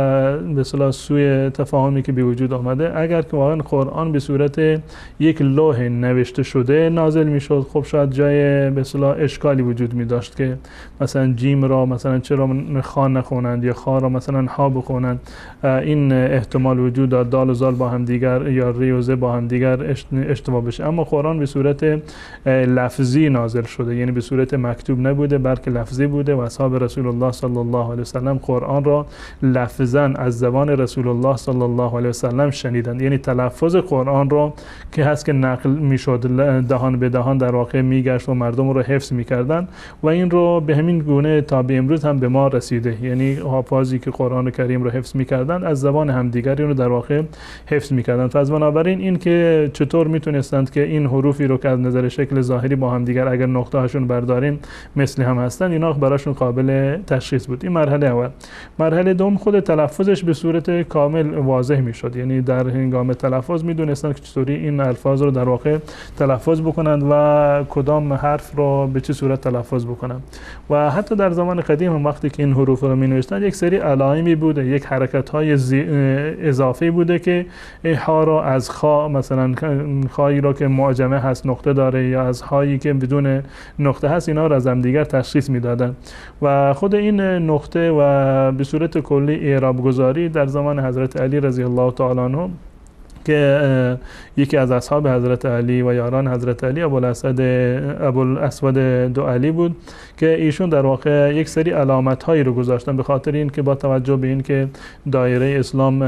به اصطلاح سوء تفاهمی که به وجود آمده، اگر که واقعا قرآن به صورت یک لوح نوشته شده نازل میشد، خب شاید جای به اصطلاح اشکالی وجود می داشت که مثلا جیم را مثلا چرا خا نخونند یا خا را مثلا ها بخونند. این احتمال وجود داد دال و زال با هم دیگر یا ری و ز با هم دیگر اشتباه بشه. اما قرآن به صورت لفظی نازل شده، یعنی به صورت مکتوب نبوده بلکه لفظی بوده و اصحاب رسول الله صلی الله علیه علیه وسلم قرآن را لفظاً از زبان رسول الله صلی الله علیه وسلم شنیدند. یعنی تلفظ قرآن را که هست که نقل میشد دهان به دهان در واقع میگشت و مردم رو حفظ میکردن و این رو به همین گونه تا به امروز هم به ما رسیده. یعنی حافظی که قرآن کریم رو حفظ میکردن از زبان همدیگری رو در واقع حفظ میکردن. پس بنابراین این که چطور میتونستند که این حروفی رو که از نظر شکل ظاهری با هم دیگر اگر نقطه هاشون برداریم مثل هم هستن، اینا براشون قابل تشخیص بود. این مرحله اول. مرحله دوم خود تلفظش به صورت کامل واضح میشد. یعنی در هنگام تلفظ میدونستند که چطوری این الفاظ رو در واقع تلفظ بکنند و کدام حرف رو به چه صورت تلفظ بکنند. و حتی در زمان قدیم هم وقتی که این حروف رو می نوشتند یک سری علائمی بوده، یک حرکت های اضافی بوده که ها رو از خا، مثلا خایی رو که معجمه هست نقطه داره یا از هایی که بدون نقطه هست، اینا رو از هم دیگر تشخیص میدادن. و خود این نقطه و به صورت کلی اعراب گذاری در زمان حضرت علی رضی الله تعالی عنه که یکی از اصحاب حضرت علی و یاران حضرت علی ابوالاسود دؤلی بود که ایشون در واقع یک سری علامت هایی رو گذاشتن به خاطر این که با توجه به این که دایره اسلام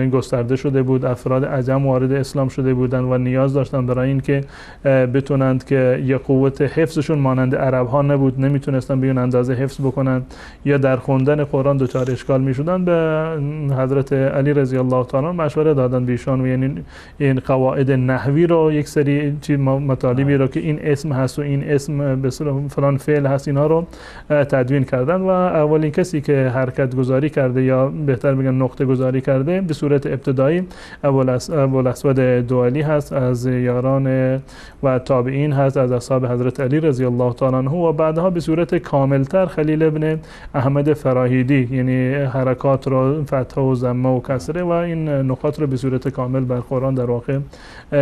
گسترده شده بود، افراد عجم وارد اسلام شده بودند و نیاز داشتن برای این که بتونند که یه قوت حفظشون مانند عرب ها نبود، نمیتونستن به اون اندازه حفظ بکنند یا در خوندن قرآن دچار اشکال میشدن، به حضرت علی رضی الله تعالی مشوره دادن بیشان و یعنی این قواعد نحوی رو، یک سری مطالبی رو که این اسم هست و این اسم به فلان فعل هست، اینا رو تدوین کردن و اولین کسی که حرکت گذاری کرده یا بهتر بگم نقطه گذاری کرده به صورت ابتدایی ابوالاسود دؤلی هست، از یاران و تابعین هست، از اصحاب حضرت علی رضی الله تعالی عنه و بعدها به صورت کاملتر خلیل ابن احمد فراهیدی، یعنی حرکات رو فتحه و ضمه و کسره و این نقاط رو به صورت کامل بر قرآن در واقع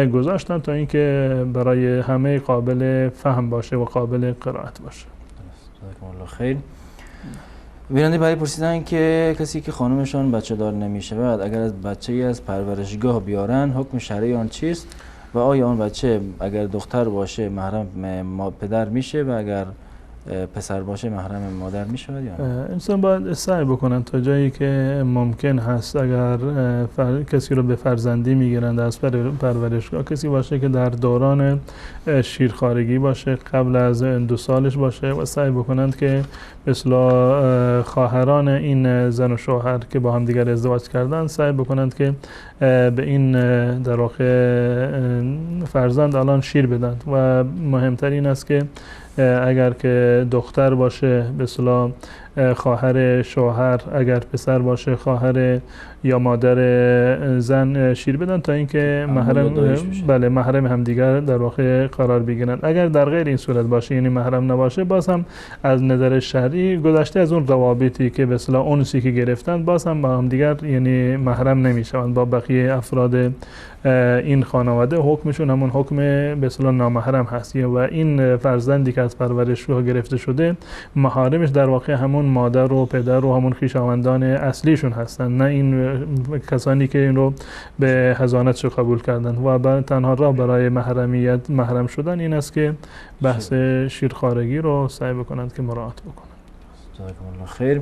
گذاشتن تا اینکه برای همه قابل فهم باشه و قابل قرائت باشه. جزاکم الله خیر. بیننده برای پرسیدن که کسی که خانمشان بچه دار نمیشه بعد اگر از بچه‌ای از پرورشگاه بیارن حکم شرعی آن چیست و آیا آن بچه اگر دختر باشه محرم پدر میشه و اگر پسر باشه محرم مادر میشه یا نه؟ انسان باید سعی بکنن تا جایی که ممکن هست اگر کسی رو به فرزندی میگیرند از پرورشگاه، کسی باشه که در دوران شیرخوارگی باشه، قبل از 2 سالش باشه و سعی بکنند که به اصطلاح خواهران این زن و شوهر که با هم دیگر ازدواج کردن سعی بکنند که به این در واقع فرزند الان شیر بدن و مهمتر این است که اگر که دختر باشه به اصطلاح خواهر شوهر، اگر پسر باشه خواهر یا مادر زن شیر بدن تا اینکه محرم همدیگر در واقع قرار بگیرند. اگر در غیر این صورت باشه یعنی محرم نباشه، باز هم از نظر شرعی گذشته از اون روابطی که به اصطلاح اونسی که گرفتن، باز هم با همدیگر یعنی محرم نمیشوند با بقیه افراد این خانواده. حکمشون همون حکم به اصطلاح نامحرم هست و این فرزندی که از پرورشگاه گرفته شده محارمش در واقع همون مادر و پدر و همون خویشاوندان اصلیشون هستن، نه این کسانی که این رو به حضانتش قبول کردن. و تنها راه برای محرمیت محرم شدن این است که بحث شیرخوارگی رو سعی بکنند که مراعات بکنند. جزاکم الله خیر.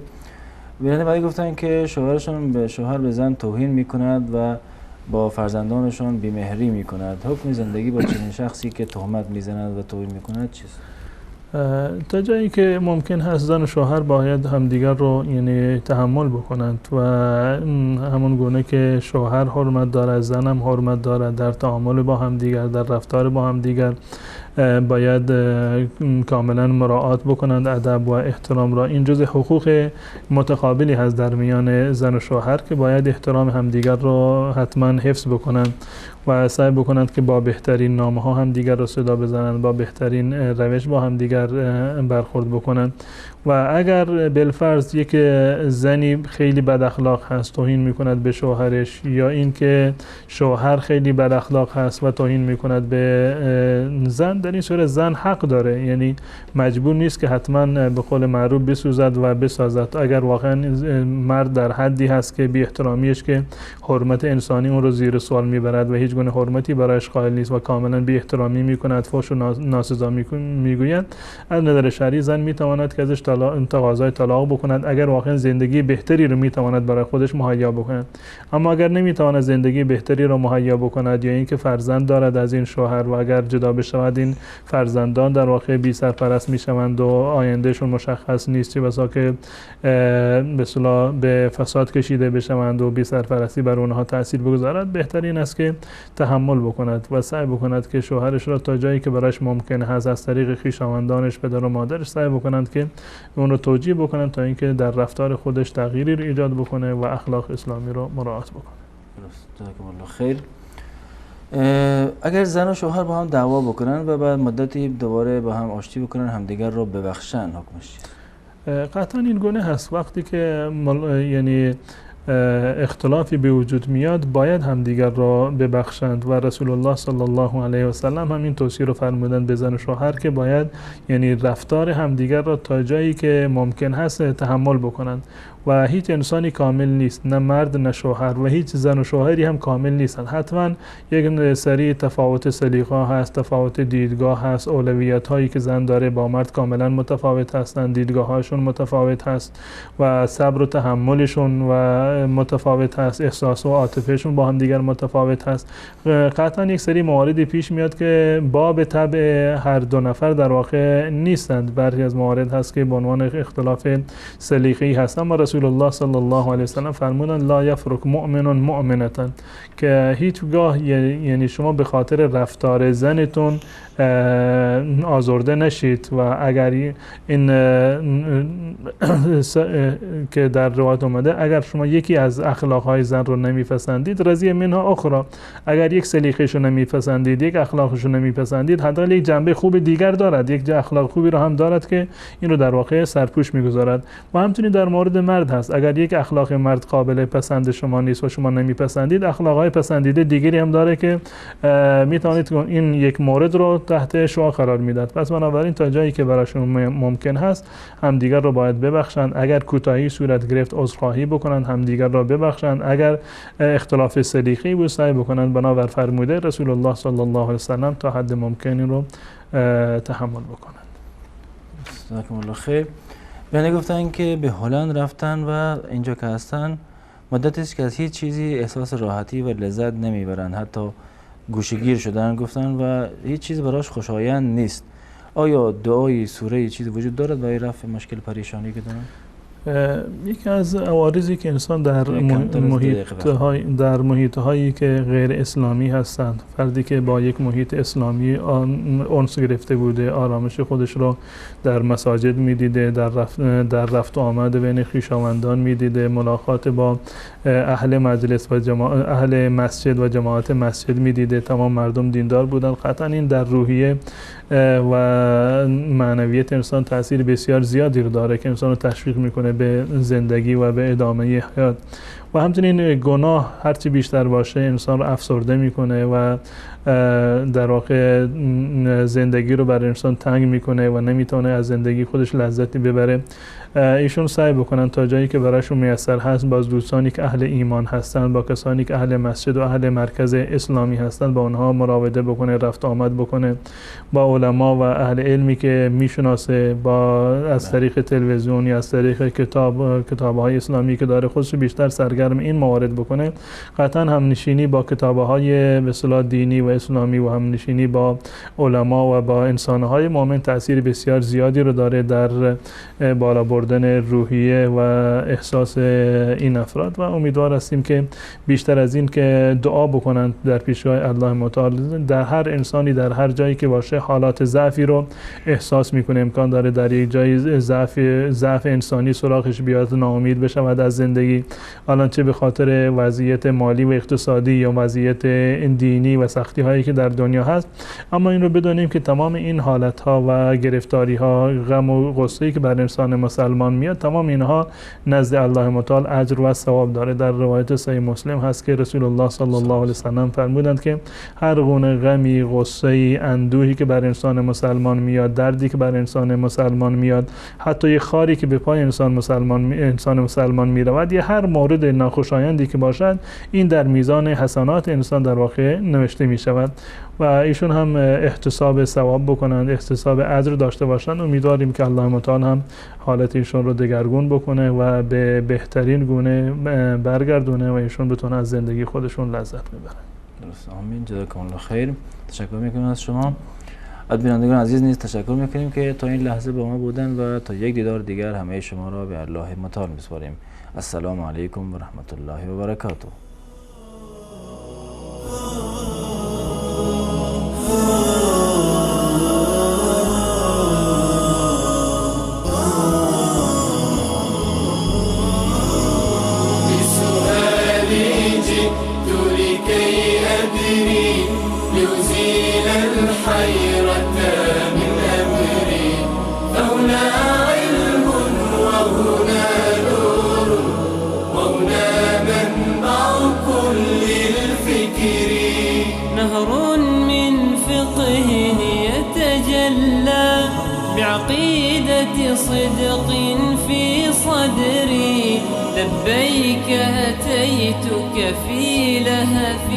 بیننده بعدی گفتن که شوهرشون به شوهر به زن توهین میکند و با فرزندانشون بیمهری میکند، حکم زندگی با چنین شخصی که تهمت میزند و توهین میکند چیست؟ تا جایی که ممکن هست زن و شوهر باید همدیگر رو یعنی تحمل بکنند و همون گونه که شوهر حرمت دارد، زن هم حرمت دارد در تعامل با همدیگر، در رفتار با همدیگر باید کاملا مراعات بکنند ادب و احترام را. این جزء حقوق متقابلی هست در میان زن و شوهر که باید احترام همدیگر را حتما حفظ بکنند و سعی بکنند که با بهترین نامه ها هم دیگر را صدا بزنند، با بهترین روش با هم دیگر برخورد بکنند. و اگر بالفرض یک زنی خیلی بد اخلاق هست توهین میکند به شوهرش، یا اینکه شوهر خیلی بد اخلاق هست و توهین میکند به زن، در این صورت زن حق داره، یعنی مجبور نیست که حتما به قول معروف بسوزد و بسازد. اگر واقعا مرد در حدی هست که بی احترامیش که حرمت انسانی اون رو زیر سوال میبرد و هیچ گونه حرمتی برایش قائل نیست و کاملا بی احترامی میکند، فحش و ناسزا میگوید، از نظر شرعی زن میتواند که ازش تقاضای طلاق بکند اگر واقعا زندگی بهتری رو میتواند برای خودش مهیا بکند. اما اگر نمیتواند زندگی بهتری رو مهیا بکند یا اینکه فرزند دارد از این شوهر و اگر جدا بشود این فرزندان در واقع بی سرپرست میشوند و آیندهشون مشخص نیست، چه بسا که به اصطلاح به فساد کشیده بشوند و بی سرپرستی بر اونها تاثیر بگذارد، بهترین است که تحمل بکند و سعی بکند که شوهرش را تا جایی که برایش ممکن هست از طریق خویشاوندانش، پدر و مادرش سعی بکنند که اون رو توجیه بکنند تا اینکه در رفتار خودش تغییری رو ایجاد بکنه و اخلاق اسلامی رو مراعات بکنه. درست. جزاکم الله خیر. اگر زن و شوهر با هم دعوا بکنن و بعد مدتی دوباره با هم آشتی بکنن، همدیگر رو ببخشن، حکمش چیست؟ قطعا این گونه هست. وقتی که یعنی اختلافی به وجود میاد باید همدیگر را ببخشند و رسول الله صلی الله علیه و سلم همین توصیه رو فرمودند به زن و شوهر که باید یعنی رفتار همدیگر را تا جایی که ممکن هست تحمل بکنند و هیچ انسانی کامل نیست، نه مرد نه شوهر و هیچ زن و شوهری هم کامل نیستند. حتما یک سری تفاوت سلیقه هست، تفاوت دیدگاه هست، اولویت هایی که زن داره با مرد کاملا متفاوت هستند، دیدگاه هاشون متفاوت هست و صبر و تحملشون و متفاوت هست، احساس و عاطفهشون با هم دیگر متفاوت هست. قطعا یک سری مواردی پیش میاد که باب طبع هر دو نفر در واقع نیستند. برخی از موارد هست که به عنوان اختلاف سلیقه‌ای هست، اما رسول الله صلی الله علیه و سلم فرمودند لا یفرق مؤمن مؤمنة، که هیچگاه یعنی شما به خاطر رفتار زنتون آزرده نشید و اگر این که در روایت اومده اگر شما یکی از اخلاقهای زن رو نمیپسندید رضی منها اخرى، اگر یک سلیقه‌شو نمیپسندید، یک اخلاقشو نمیپسندید، حداقل یک جنبه خوب دیگر دارد، یک اخلاق خوبی رو هم دارد که این رو در واقع سرپوش میگذارد. و همچنین در مورد مرد هست، اگر یک اخلاق مرد قابل پسند شما نیست و شما نمیپسندید، اخلاقهای پسندیده دیگری هم داره که میتونید این یک مورد رو تحت شعاع قرار میداد. پس بنابراین تا جایی که براشون ممکن هست همدیگر رو باید ببخشند، اگر کوتاهی صورت گرفت عذرخواهی بکنند، همدیگر رو ببخشند، اگر اختلاف سلیقه‌ای بود سعی بکنند بنابر فرموده رسول الله صلی الله علیه و سلم تا حد ممکن این رو تحمل بکنند. جزاکم الله خیر. یعنی گفتن که به هلند رفتن و اینجا که هستن مدتی است که از هیچ چیزی احساس راحتی و لذت نمیبرند، حتی گوشه‌گیر شدن گفتن و هیچ چیز براش خوشایند نیست. آیا دعای سوره چیزی وجود دارد برای رفع مشکل پریشانی که دارن؟ یکی از عوارضی که انسان در محیط هایی که غیر اسلامی هستند، فردی که با یک محیط اسلامی انس گرفته بوده، آرامش خودش رو در مساجد میدیده، در رفت و آمد بین خویشاوندان میدیده، ملاقات با اهل مجلس و اهل مسجد و جماعت مسجد میدیده، تمام مردم دیندار بودن، قطعا این در روحیه و معنویت انسان تاثیر بسیار زیادی رو داره که انسان رو تشویق میکنه به زندگی و به ادامه حیات. و همچنین گناه هرچی بیشتر باشه انسان رو افسرده میکنه و در واقع زندگی رو برای انسان تنگ میکنه و نمیتونه از زندگی خودش لذتی ببره. ایشون سعی بکنن تا جایی که براشون میسر هست با دوستانی که اهل ایمان هستن، با کسانی که اهل مسجد و اهل مرکز اسلامی هستن با اونها مراوده بکنه، رفت آمد بکنه، با علما و اهل علمی که میشناسه، با از طریق تلویزیون یا از طریق کتاب‌های اسلامی که داره خودش بیشتر سرگرم این موارد بکنه. قطعا هم نشینی با کتاب‌های به اصطلاح دینی و اسلامی و هم نشینی با علما و با انسان‌های مؤمن تأثیر بسیار زیادی رو داره در بالا بردن روحیه و احساس این افراد و امیدوار هستیم که بیشتر از این که دعا بکنند در پیشگاه الله متعال. در هر انسانی در هر جایی که باشه حالات ضعفی رو احساس میکنه، امکان داره در یک جایی ضعف انسانی سراغش بیاد، ناامید بشه و از زندگی. الان چه به خاطر وضعیت مالی و اقتصادی یا وضعیت دینی و سختی هایی که در دنیا هست. اما این رو بدونیم که تمام این حالت ها و گرفتاری ها، غم و غصه‌ای که بر انسان مسلمان میاد، تمام اینها نزد الله متعال اجر و ثواب داره. در روایت صحیح مسلم هست که رسول الله صلی الله علیه و سلم فرمودند که هر گونه غمی، غصه‌ای، اندوهی که بر انسان مسلمان میاد، دردی که بر انسان مسلمان میاد، حتی یه خاری که به پای انسان مسلمان میرود، یا هر مورد ناخوشایندی که باشد، این در میزان حسنات انسان در واقع نوشته می شود و ایشون هم احتساب ثواب بکنند، احتساب اجر داشته باشند. امیدواریم که الله متعال هم حالت ایشون رو دگرگون بکنه و به بهترین گونه برگردونه و ایشون بتونه از زندگی خودشون لذت ببرن. درست. آمین. جزاکم الله خیر. تشکر میکنیم از شما. از بینندگان عزیز نیز تشکر میکنیم که تا این لحظه با ما بودن و تا یک دیدار دیگر همه شما را به الله متعال میسپاریم. السلام علیکم و رحمت الله و برکاته. لأزيل الحيرة من أمري، فهنا علم وهنا نور وهنا منبع كل الفكر. نهر من فقه يتجلى بعقيدة صدق في صدري، لبيك أتيتك في لهف